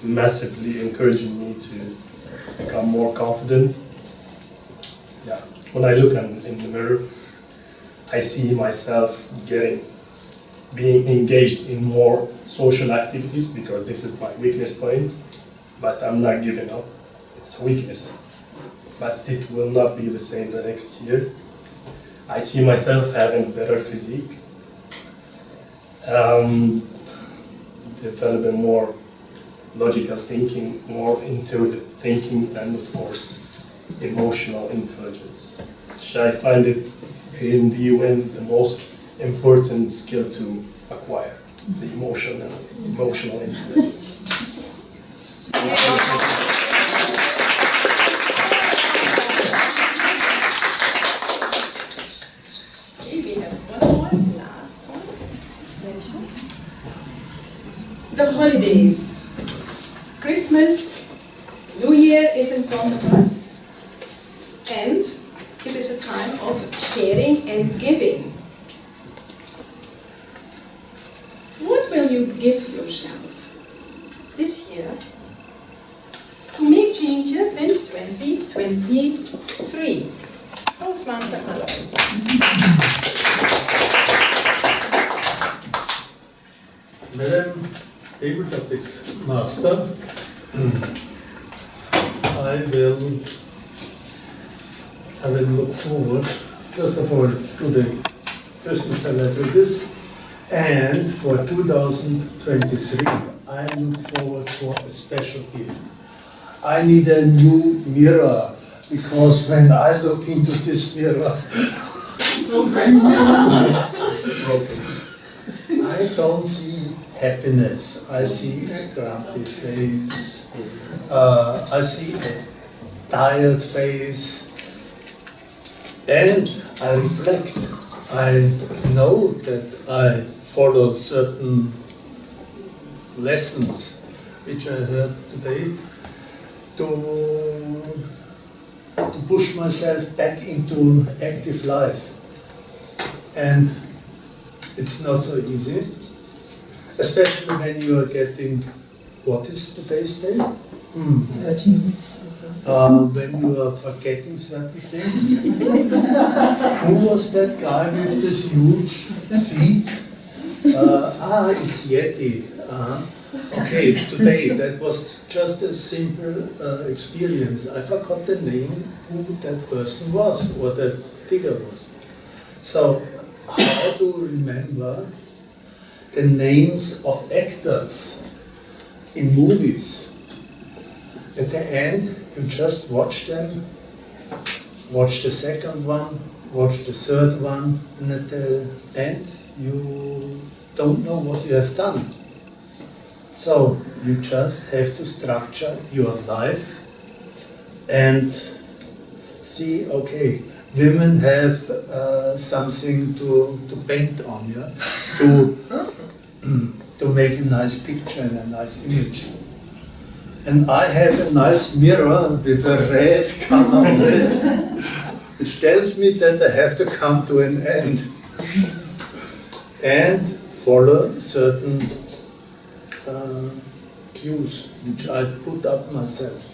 massively encouraging me to become more confident. Yeah. When I look in the mirror, I see myself being engaged in more social activities, because this is my weakness point. But I'm not giving up. It's a weakness. But it will not be the same the next year. I see myself having a better physique, developing more logical thinking, more intuitive thinking, and of course, emotional intelligence, which I find it in the UN the most important skill to acquire, the emotional intelligence. We have one more, last one. The holidays. Christmas, New Year is in front of us, and it is a time of sharing and giving. What will you give yourself this year to make changes in 2023. Toastmaster Alois. Madam Table Topics Master, I will look forward, first of all, to the Christmas celebrities, and for 2023, I look forward for a special gift. I need a new mirror, because when I look into this mirror, I don't see happiness. I see a grumpy face. I see a tired face. And I reflect. I know that I follow certain lessons which I heard today to push myself back into active life. And it's not so easy, especially when you are getting, what is today's day? When you are forgetting certain things. Who was that guy with this huge feet? It's Yeti. Okay, today that was just a simple experience. I forgot the name, who that person was, or that figure was. So, how to remember the names of actors in movies? At the end, you just watch them, watch the second one, watch the third one, and at the end, you don't know what you have done. So, you just have to structure your life and see, okay, women have something to paint on, yeah? to make a nice picture and a nice image. And I have a nice mirror with a red color on it, which tells me that I have to come to an end and follow certain cues which I put up myself.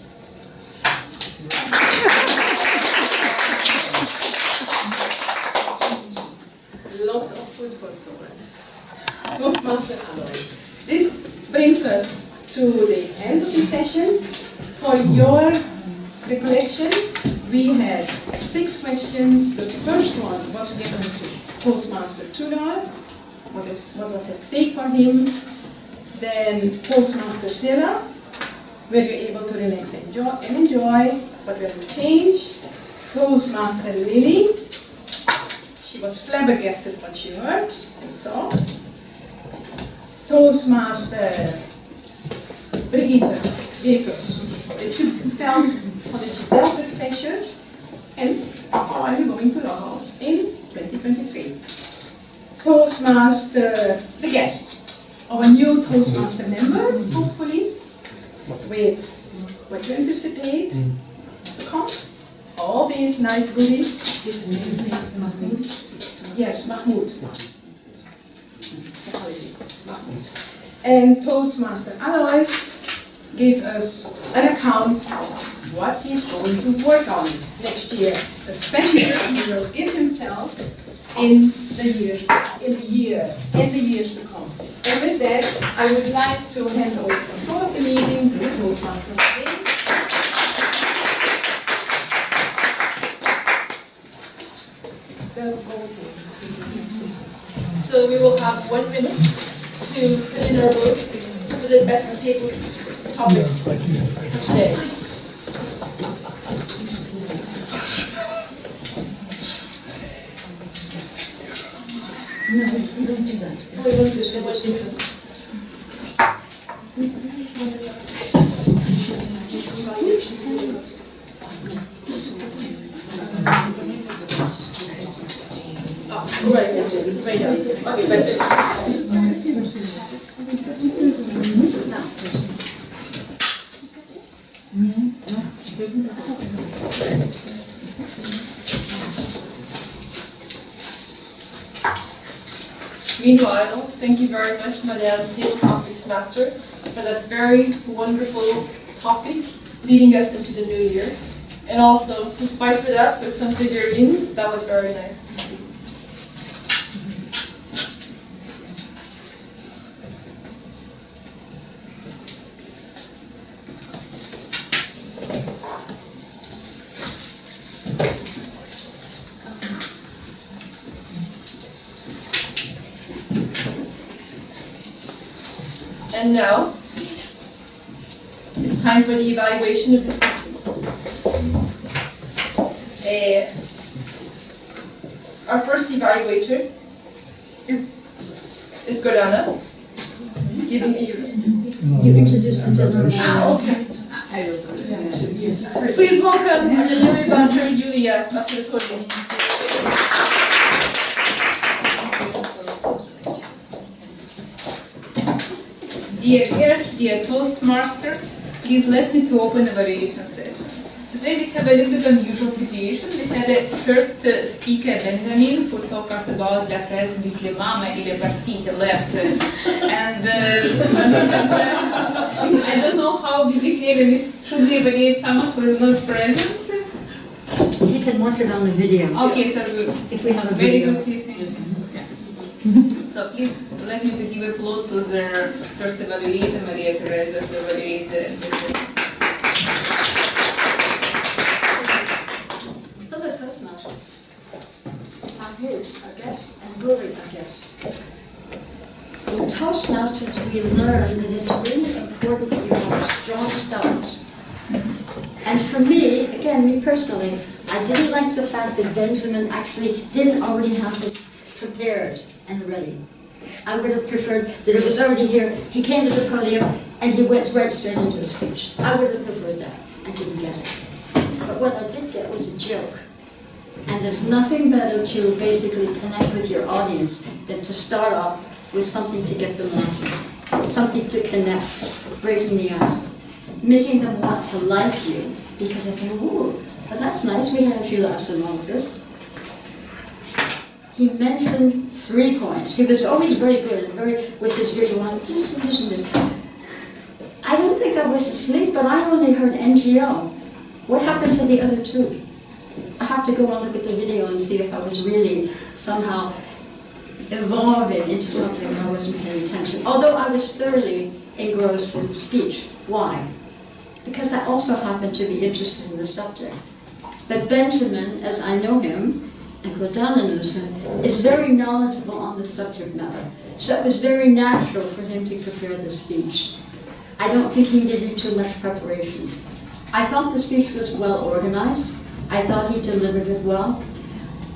Lots of food for thought. Toastmaster Alois. This brings us to the end of the session. For your recollection, we had 6 questions. The first one was given to Toastmaster Tudor. What was at stake for him? Then Toastmaster Silla. Were you able to relax and enjoy? What will you change? Toastmaster Lily. She was flabbergasted what she heard and saw. Toastmaster Brigitte Bekers. Did you dealt with pressure? And how are you going to log off in 2023? Toastmaster, the guest, our new Toastmaster member, hopefully, with what you anticipate to come. All these nice goodies. His name is Mahmoud. Yes, Mahmoud. Apologies, Mahmoud. And Toastmaster Alois gave us an account of what he's going to work on next year, especially he will give himself in the years to come. And with that, I would like to hand over control of the meeting to the Toastmaster again. So we will have 1 minute to put in our votes for the best table topics for today. No, we don't do that. We don't do that. Right, just right now. Okay, that's it. Meanwhile, thank you very much, Madame Table Topics Master, for that very wonderful topic leading us into the new year. And also to spice it up with some figurines, that was very nice to see. And now, it's time for the evaluation of the speeches. Our first evaluator is Gordana, giving you. You introduced the general. Okay. Please welcome Auxiliary Banter Yulia up to the podium. Dear guests, dear Toastmasters, please let me to open the evaluation session. Today we have a little bit unusual situation. We had a first speaker, Benjamin, who talked us about La Fraise du Clément, il est parti, he left. And I don't know how we behave in this. Should we evaluate someone who is not present? He can watch it on the video. Okay, so if we have a very video. good tip. Yes. So please let me to give a floor to the first evaluator, Maria Teresa, to evaluate the Fellow Toastmasters, here's our guest, and Guri, our guest. In Toastmasters, we learn that it's really important that you have a strong start. And for me, again, me personally, I didn't like the fact that Benjamin actually didn't already have this prepared and ready. I would have preferred that it was already here, he came to the podium, and he went right straight into his speech. I would have preferred that. I didn't get it. But what I did get was a joke. And there's nothing better to basically connect with your audience than to start off with something to get them laughing, something to connect, breaking the ice, making them want to like you, because I think, ooh, but that's nice, we had a few laughs along with this. He mentioned 3 points. He was always very good and very with his visual. Just using this. I don't think I was asleep, but I only heard NGO. What happened to the other 2? I have to go and look at the video and see if I was really somehow evolving into something I wasn't paying attention. Although I was thoroughly engrossed with the speech. Why? Because I also happened to be interested in the subject. But Benjamin, as I know him, and Gordana knows him, is very knowledgeable on the subject matter. So it was very natural for him to prepare the speech. I don't think he needed too much preparation. I thought the speech was well organized. I thought he delivered it well.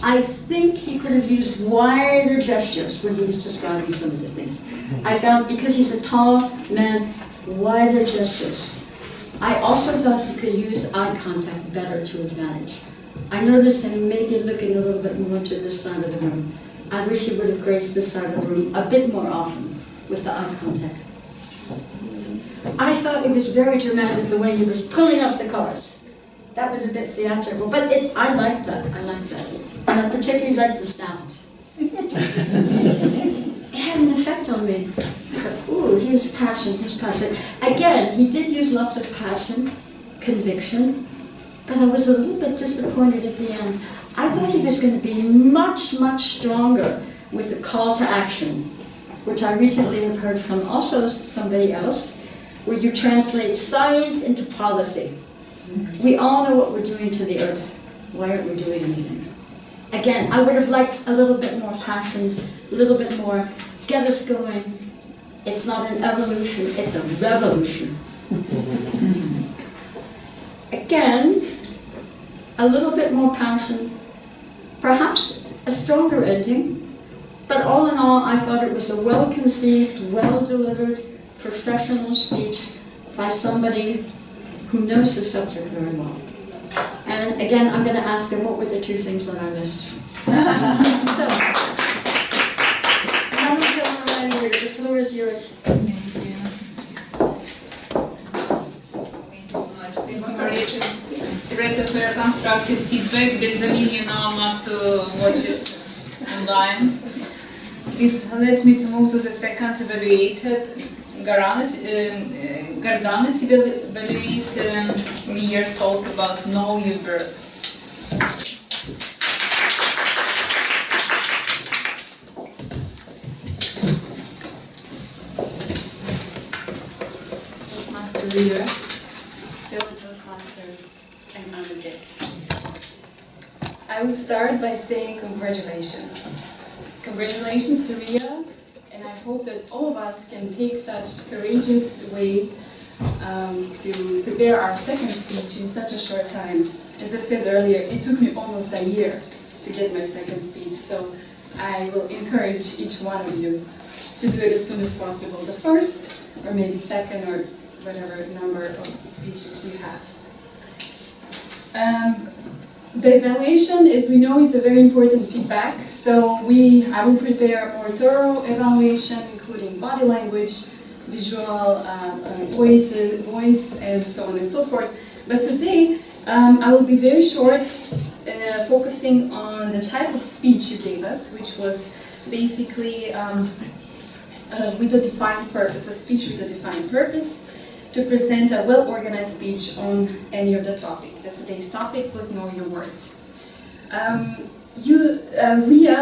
I think he could have used wider gestures when he was describing some of the things. I found, because he's a tall man, wider gestures. I also thought he could use eye contact better to advantage. I noticed him maybe looking a little bit more to this side of the room. I wish he would have graced this side of the room a bit more often with the eye contact. I thought it was very dramatic the way he was pulling up the cars. That was a bit theatrical, but I liked that. I liked that. And I particularly liked the sound. It had an effect on me. I thought, ooh, here's passion, here's passion. Again, he did use lots of passion, conviction, but I was a little bit disappointed at the end. I thought he was going to be much, much stronger with the call to action, which I recently have heard from also somebody else, where you translate science into policy. We all know what we're doing to the earth. Why aren't we doing anything? Again, I would have liked a little bit more passion, a little bit more, get us going. It's not an evolution, it's a revolution. Again, a little bit more passion, perhaps a stronger ending, but all in all, I thought it was a well-conceived, well-delivered, professional speech by somebody who knows the subject very well. And again, I'm going to ask them what were the 2 things that I missed. So, the floor is yours. Thank you so much. Thank you for your constructive feedback. Benjamin, you now must watch it online. Please let me to move to the second evaluated. Gardanis evaluate Ria talk about know your birth. Toastmaster Ria, fellow Toastmasters, and other guests. I will start by saying congratulations. Congratulations to Ria, and I hope that all of us can take such courageous way to prepare our second speech in such a short time. As I said earlier, it took me almost a year to get my second speech, so I will encourage each one of you to do it as soon as possible. The first, or maybe second, or whatever number of speeches you have. The evaluation, as we know, is a very important feedback, so I will prepare a more thorough evaluation, including body language, visual, voice, and so on and so forth. But today, I will be very short, focusing on the type of speech you gave us, which was basically with a defined purpose, a speech with a defined purpose, to present a well-organized speech on any of the topic. Today's topic was Know Your Word.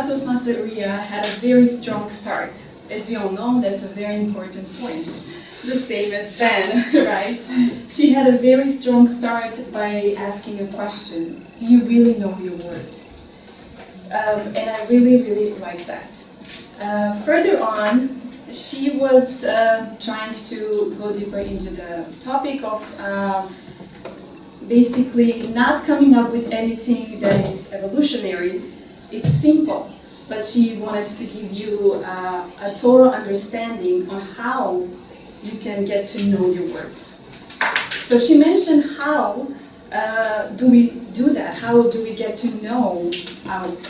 Toastmaster Ria had a very strong start. As we all know, that's a very important point. The same as Ben, right? She had a very strong start by asking a question. Do you really know your word? And I really, really like that. Further on, she was trying to go deeper into the topic of basically not coming up with anything that is evolutionary. It's simple, but she wanted to give you a thorough understanding on how you can get to know your word. So she mentioned how do we do that? How do we get to know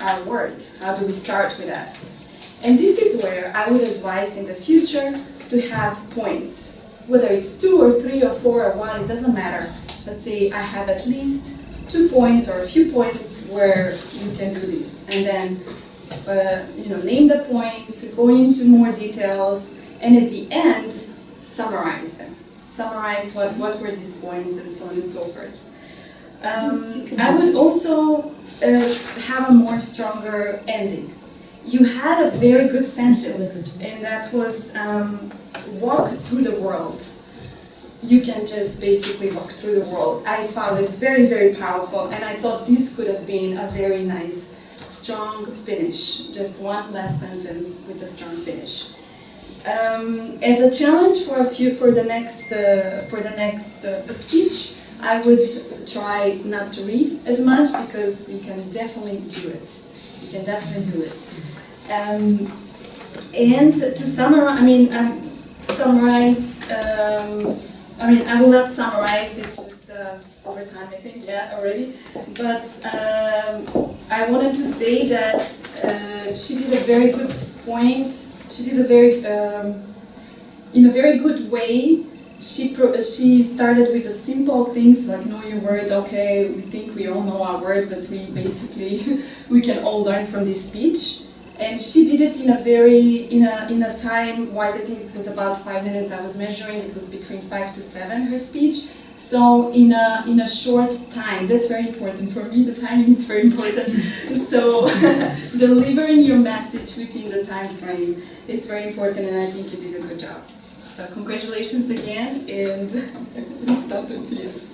our word? How do we start with that? And this is where I would advise in the future to have points. Whether it's 2 or 3 or 4 or 1, it doesn't matter. Let's say I have at least 2 points or a few points where you can do this. And then name the points, go into more details, and at the end, summarize them. Summarize what were these points and so on and so forth. I would also have a more stronger ending. You had a very good sentence, and that was walk through the world. You can just basically walk through the world. I found it very, very powerful, and I thought this could have been a very nice, strong finish. Just one last sentence with a strong finish. As a challenge for the next speech, I would try not to read as much, because you can definitely do it. You can definitely do it. And to summarize, I will not summarize, it's just over time, I think, already. But I wanted to say that she did a very good point. She did in a very good way. She started with the simple things like know your word. Okay, we think we all know our word, but we can all learn from this speech. And she did it in a time-wise, I think it was about 5 minutes. I was measuring, it was between 5 to 7, her speech. So in a short time, that's very important for me, the timing is very important. So delivering your message within the time frame, it's very important, and I think you did a good job. So congratulations again, and stop it, yes.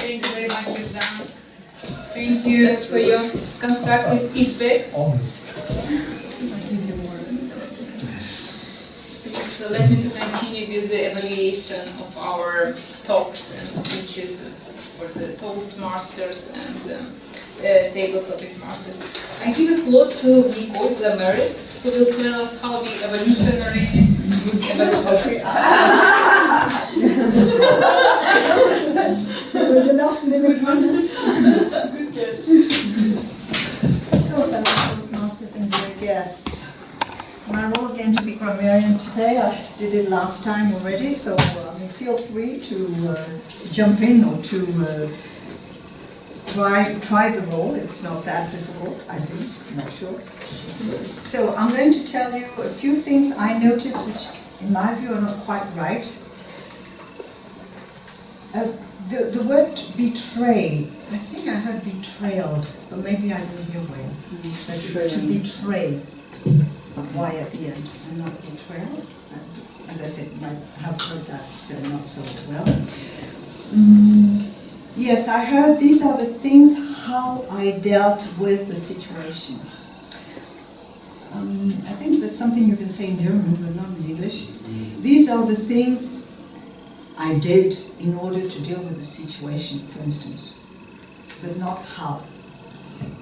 Thank you very much, Susanna. Thank you for your constructive feedback. I'll give you more. So let me continue with the evaluation of our talks and speeches for the Toastmasters and table topic masters. I give a floor to Nicole Glamery, who will tell us how we evolutionary use evolution. Was the last minute one? Good catch. So, fellow Toastmasters and dear guests. It's my role again to be grammarian today. I did it last time already, so feel free to jump in or to try the role. It's not that difficult, I think. I'm not sure. So I'm going to tell you a few things I noticed, which in my view are not quite right. The word betray, I think I heard betrayed, but maybe I didn't hear well. But it's to betray. Why at the end? And not betrayal. As I said, you might have heard that not so well. Yes, I heard these are the things how I dealt with the situation. I think that's something you can say in German, but not in English. These are the things I did in order to deal with the situation, for instance, but not how.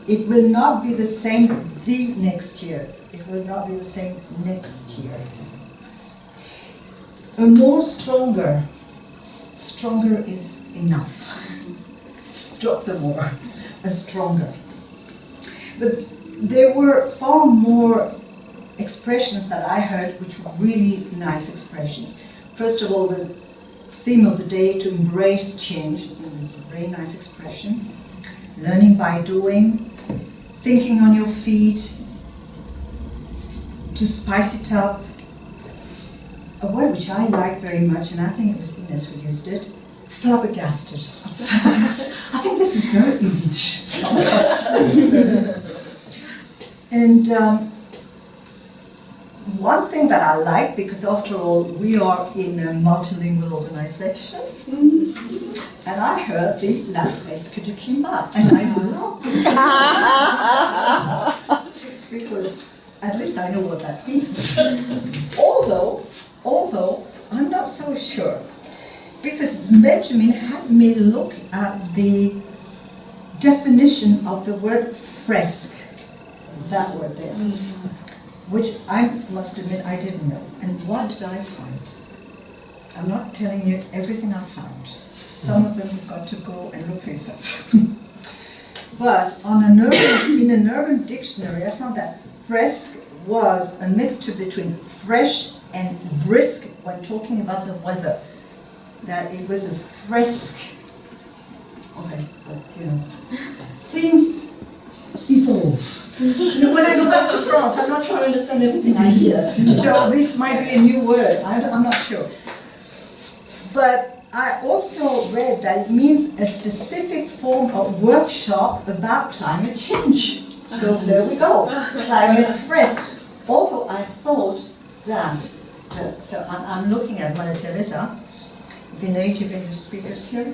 It will not be the same the next year. It will not be the same next year. A more stronger. Stronger is enough. Drop the more. A stronger. But there were far more expressions that I heard which were really nice expressions. First of all, the theme of the day, to embrace change. I think it's a very nice expression. Learning by doing, thinking on your feet, to spice it up. A word which I like very much, and I think it was Ines who used it, flabbergasted. I think this is very English. Flabbergasted. And one thing that I like, because after all we are in a multilingual organization, and I heard the La Fresque du Climat, and I loved it. Because at least I know what that means. Although I'm not so sure, because Benjamin had me look at the definition of the word fresque, that word there, which I must admit I didn't know. And what did I find? I'm not telling you everything I found. Some of them you've got to go and look for yourself. But in an urban dictionary, I found that fresque was a mixture between fresh and brisk when talking about the weather. That it was a fresque. Okay, but things evolve. When I go back to France, I'm not sure I understand everything I hear. So this might be a new word. I'm not sure. But I also read that it means a specific form of workshop about climate change. So there we go, climate fresque. Although I thought that, so I'm looking at Maria Teresa, the native English speakers here,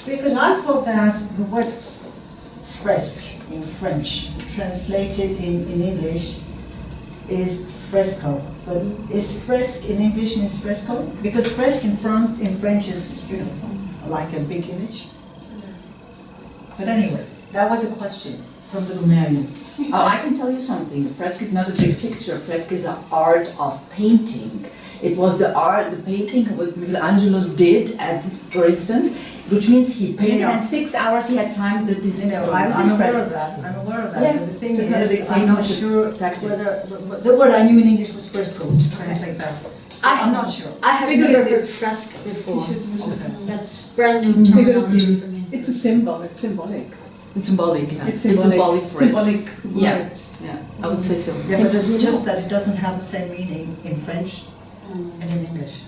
because I thought that the word fresque in French, translated in English, is fresco. But is fresque in English means fresco? Because fresque in French is, like a big image. But anyway, that was a question from the grammarian. Oh, I can tell you something. Fresque is not a big picture. Fresque is an art of painting. It was the painting what Michelangelo did, for instance, which means he painted in 6 hours. He had time to design. I'm aware of that. Yeah. But the thing So is, it's not a big I'm not sure whether the word I knew in English was fresco to translate that. So I'm not sure. I have never heard fresque before. That's brand new terminology for me. It's a symbol. It's symbolic. It's symbolic. Yeah. It's symbolic. For it. Symbolic word. Yeah, I would say so. Yeah, but it's just that it doesn't have the same meaning in French and in English.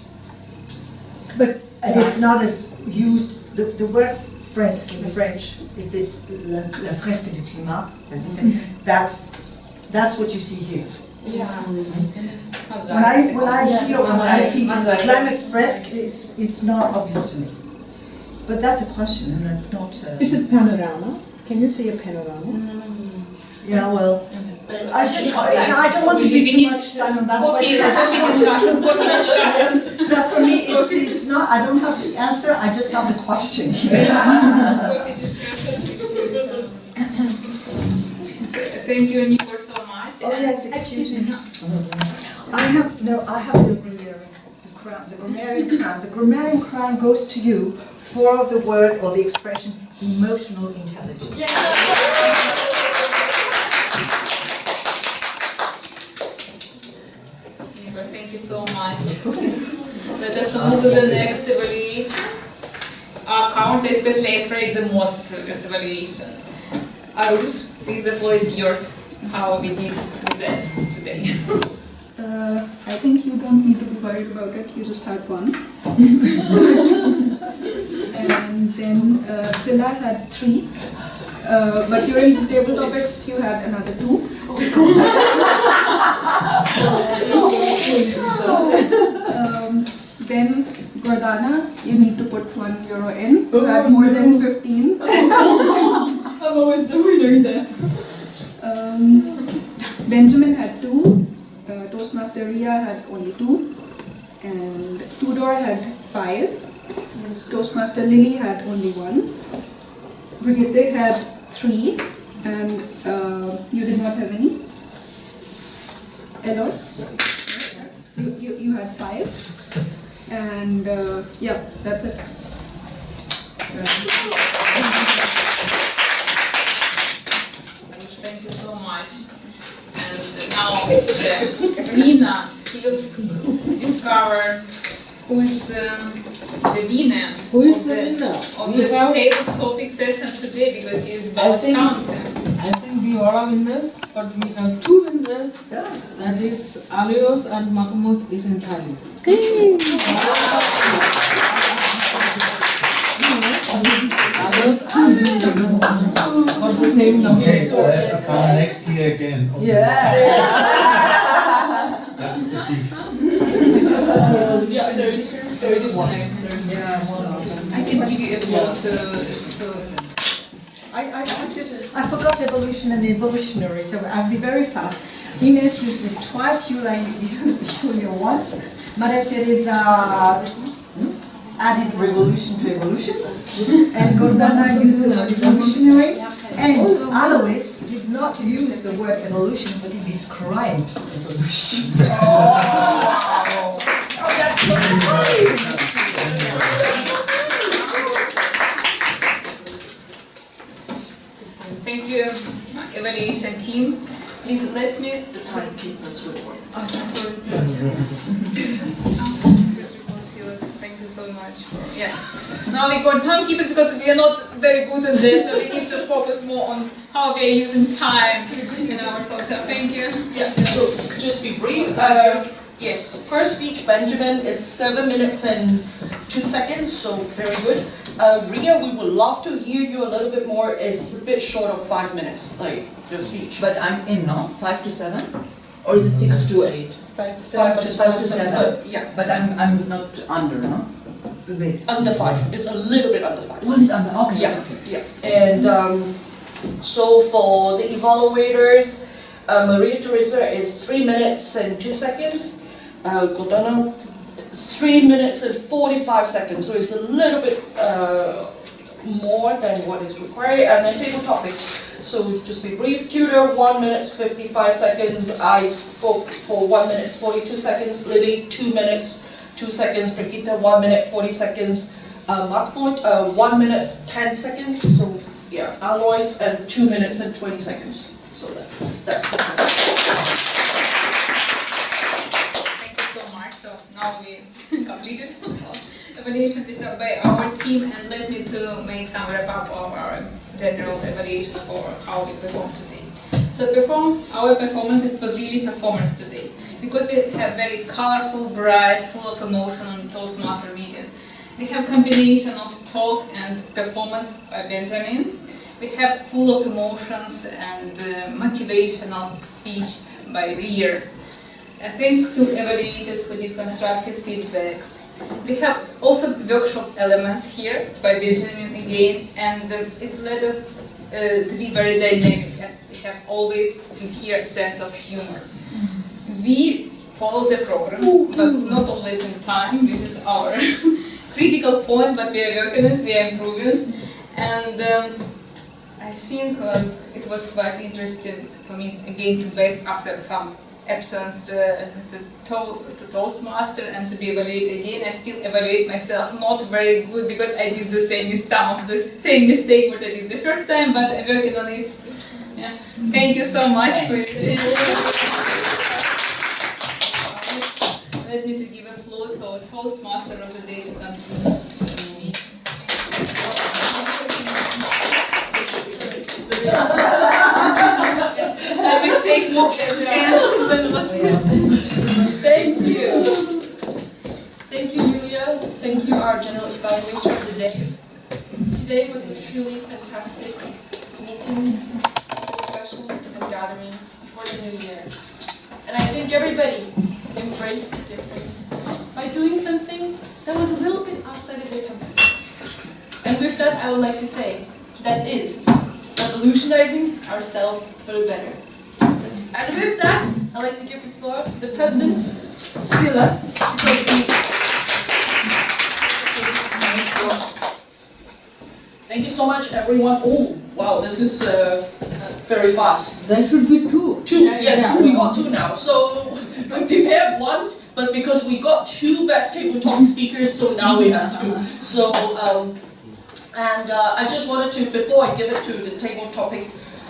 And it's not as used. The word fresque in French, if it's la fresque du climat, as he said, that's what you see here. Yeah. When I see climate fresque, it's not obvious to me. But that's a question, and that's not. Is it panorama? Can you say a panorama? Yeah, well, I don't want to give too much time on that question. But for me, it's not. I don't have the answer. I just have the question. Thank you, Nicole, so much. Oh yes, excuse me. I have the crown, the grammarian crown. The grammarian crown goes to you for the word or the expression emotional intelligence. Thank you so much. Let us move to the next evaluation. are currently especially afraid the most of this evaluation. Arush, please, the floor is yours. How we did with that today? I think you don't need to be worried about it, you just had one. And then Silla had 3. But during the table topics, you had another 2. Then Gordana, you need to put €1 in. You had more than 15. I'm always the winner in that. Benjamin had 2. Toastmaster Ria had only 2. And Tudor had 5. Toastmaster Lily had only 1. Brigitte had 3. And you did not have any. Elos, you had 5. And yeah, that's it. Thank you so much. And now Nina will discover who is the winner of the table topic session today, because she is about counter. I think we all are winners, but we have 2 winners. That is Alios and Mahmoud is in Thailand. Others are for the same number. Okay, so let's come next year again. Okay. That's the big. Yeah, there is one. I can give you a floor to I forgot evolution and evolutionary, so I'll be very fast. Ines used it twice, Julia once. Maria Teresa added revolution to evolution, and Gordana used the word evolutionary, and Alois did not use the word evolution, but he described evolution. Thank you, evaluation team. Please let me. Oh, I'm sorry. Thank you so much for yes. Now we got timekeepers because we are not very good at that, so we need to focus more on how we are using time in our talk. Thank you. Yeah. So just be brief. Yes. First speech, Benjamin, is 7 minutes and 2 seconds. So very good. Ria, we would love to hear you a little bit more. It's a bit short of 5 minutes, like your speech. But I'm in, no? 5 to 7? Or is it 6 to 8? It's 5 to 7. Yeah. But I'm not under, no? Under 5. It's a little bit under 5. Was it under? Okay. Yeah. Okay. Yeah. And so for the evaluators, Maria Teresa is 3 minutes and 2 seconds. Gordana, 3 minutes and 45 seconds. So it's a little bit more than what is required. And then table topics. So just be brief. Tudor, 1 minute 55 seconds. I spoke for 1 minute 42 seconds. Lily, 2 minutes 2 seconds. Brigitte, 1 minute 40 seconds. Mahmoud, 1 minute 10 seconds. So yeah, Alois, and 2 minutes and 20 seconds. So that's the Thank you so much. So now we completed evaluation research by our team, and let me to make some wrap up of our general evaluation of how we performed today. So our performance, it was really performance today, because we have very colorful, bright, full of emotion on Toastmaster meeting. We have combination of talk and performance by Benjamin. We have full of emotions and motivational speech by Ria. I think to evaluators who did constructive feedbacks. We have also workshop elements here by Benjamin again, and it's led us to be very dynamic, and we have always in here a sense of humor. We follow the program, but not always in time. This is our critical point, but we are working it, we are improving, and I think it was quite interesting for me again to back after some absence to Toastmaster and to be evaluated again. I still evaluate myself not very good because I did the same mistake what I did the first time, but I'm working on it. Yeah. Thank you so much for your Let me to give a floor to our Toastmaster of the day to conclude. Thank you. Thank you, Julia. Thank you, our general evaluator of the day. Today was a truly fantastic meeting, discussion, and gathering before the new year. And I think everybody embraced the difference by doing something that was a little bit outside of their comfort zone. And with that, I would like to say, that is revolutionizing ourselves for the better. And with that, I'd like to give the floor to the President, Sheila, to close the meeting. Thank you so much, everyone. Oh, wow, this is very fast. There should be two. Two, yes, we got two now. So we prepared one, but because we got two best table talk speakers, so now we have two. So, I just wanted to, before I give it to the table topic,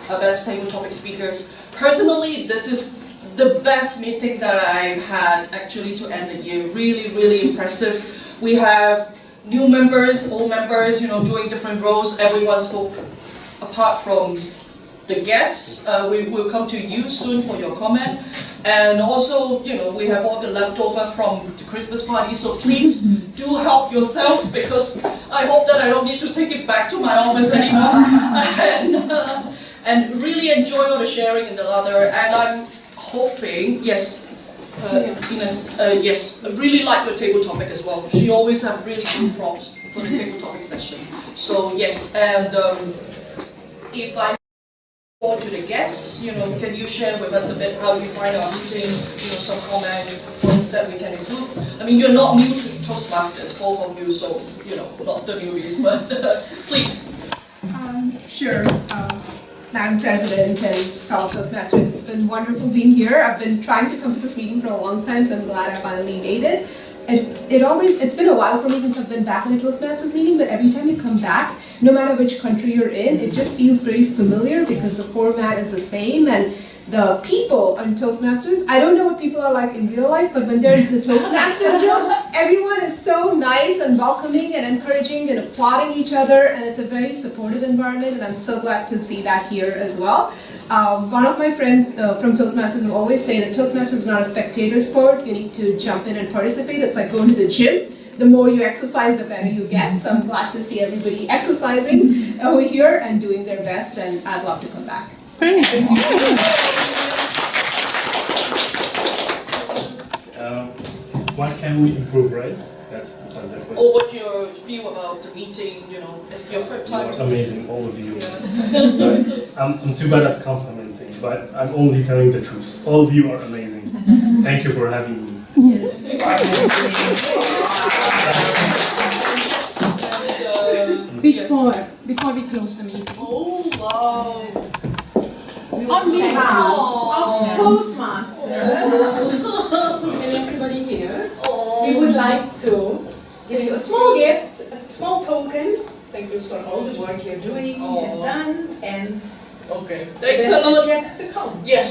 best table topic speakers, personally, this is the best meeting that I've had actually to end the year. Really, really impressive. We have new members, old members, doing different roles. Everyone spoke apart from the guests. We will come to you soon for your comment. And also, we have all the leftover from the Christmas party, so please do help yourself, because I hope that I don't need to take it back to my office anymore. And really enjoy all the sharing in the lather. And I'm hoping, yes, Ines, yes, I really like your table topic as well. She always have really good prompts for the table topic session. So yes, and if I go to the guests, can you share with us a bit how you find our meeting, some comment points that we can improve? I mean, you're not new to Toastmasters, both of you, so, not the newbies, but please. Sure. Madam President and fellow Toastmasters, it's been wonderful being here. I've been trying to come to this meeting for a long time, so I'm glad I finally made it. It's been a while for me since I've been back in a Toastmasters meeting, but every time you come back, no matter which country you're in, it just feels very familiar because the format is the same, and the people on Toastmasters, I don't know what people are like in real life, but when they're in the Toastmasters room, everyone is so nice and welcoming and encouraging and applauding each other, and it's a very supportive environment, and I'm so glad to see that here as well. One of my friends from Toastmasters will always say that Toastmasters is not a spectator sport. You need to jump in and participate. It's like going to the gym. The more you exercise, the better you get. So I'm glad to see everybody exercising over here and doing their best, and I'd love to come back. Thank you. What can we improve, right? That's the question. Or what your view about the meeting, it's your first time. You are amazing, all of you. I'm too bad at complimenting, but I'm only telling the truth. All of you are amazing. Thank you for having me. Before we close the meeting. Oh, wow. On behalf of Toastmasters and everybody here, we would like to give you a small gift, a small token. Thank you for all the work you're doing, have done, and okay. The best is yet to come. Yes.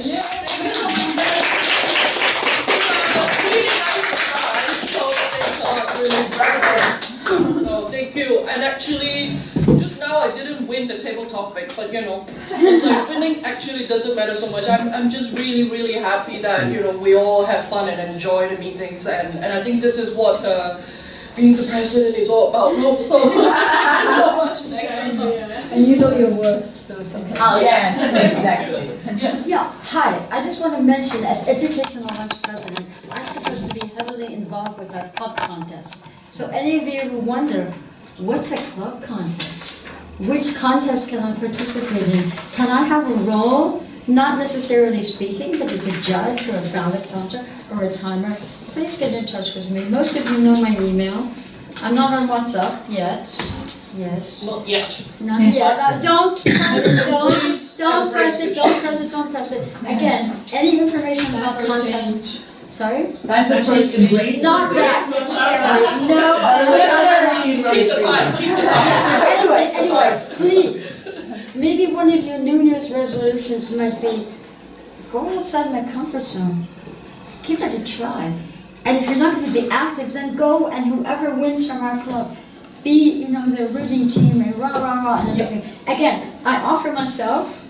Oh, thank you. And actually, just now I didn't win the table topic, but it's like winning actually doesn't matter so much. I'm just really, really happy that we all have fun and enjoy the meetings, and I think this is what being the president is all about. No, so much. Thanks. And you know your worth, so it's okay. Oh yes, exactly. Yes. Yeah. Hi. I just want to mention, as educational vice president, I'm supposed to be heavily involved with our club contest. So any of you who wonder, what's a club contest? Which contest can I participate in? Can I have a role? Not necessarily speaking, but as a judge or a ballot counter or a timer. Please get in touch with me. Most of you know my email. I'm not on WhatsApp yet. Not yet. Not yet. Don't press it. Again, any information about contest. Sorry? Not that necessarily. No. Anyway, please. Maybe one of your New Year's resolutions might be, go outside my comfort zone. Give it a try. And if you're not going to be active, then go, and whoever wins from our club, be, the rooting team and rah, rah, rah, and everything. Again, I offer myself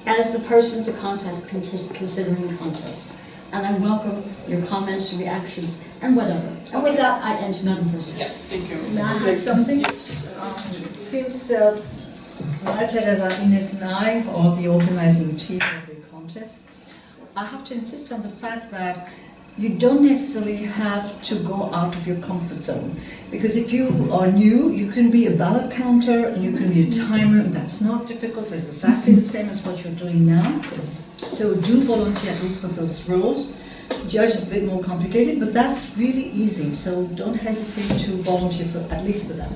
as the person to contact considering contests. And I welcome your comments, reactions, and whatever. And with that, I end, Madam President. Yeah, thank you. May I add something? Since Teresa, Ines and I are the organizing team of the contest, I have to insist on the fact that you don't necessarily have to go out of your comfort zone. Because if you are new, you can be a ballot counter and you can be a timer, and that's not difficult. It's exactly the same as what you're doing now. So do volunteer at least for those roles. Judge is a bit more complicated, but that's really easy. So don't hesitate to volunteer for at least for that.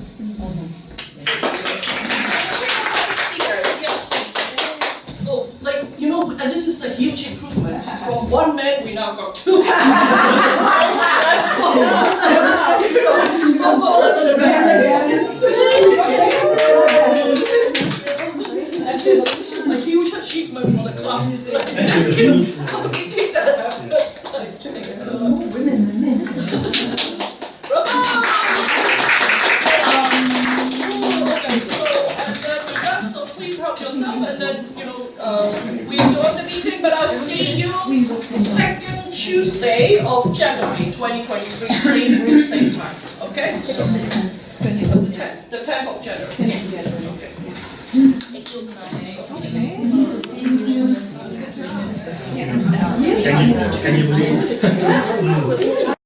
Oh, like, you know, and this is a huge improvement. From one man, we now got two. This is a huge achievement for the club. Keep that up. Women and men. So please help yourself, and then, you know, we enjoyed the meeting, but I'll see you second Tuesday of January 2023, same time, okay? So, the 10th of January, yes, okay. Thank you. Can you believe?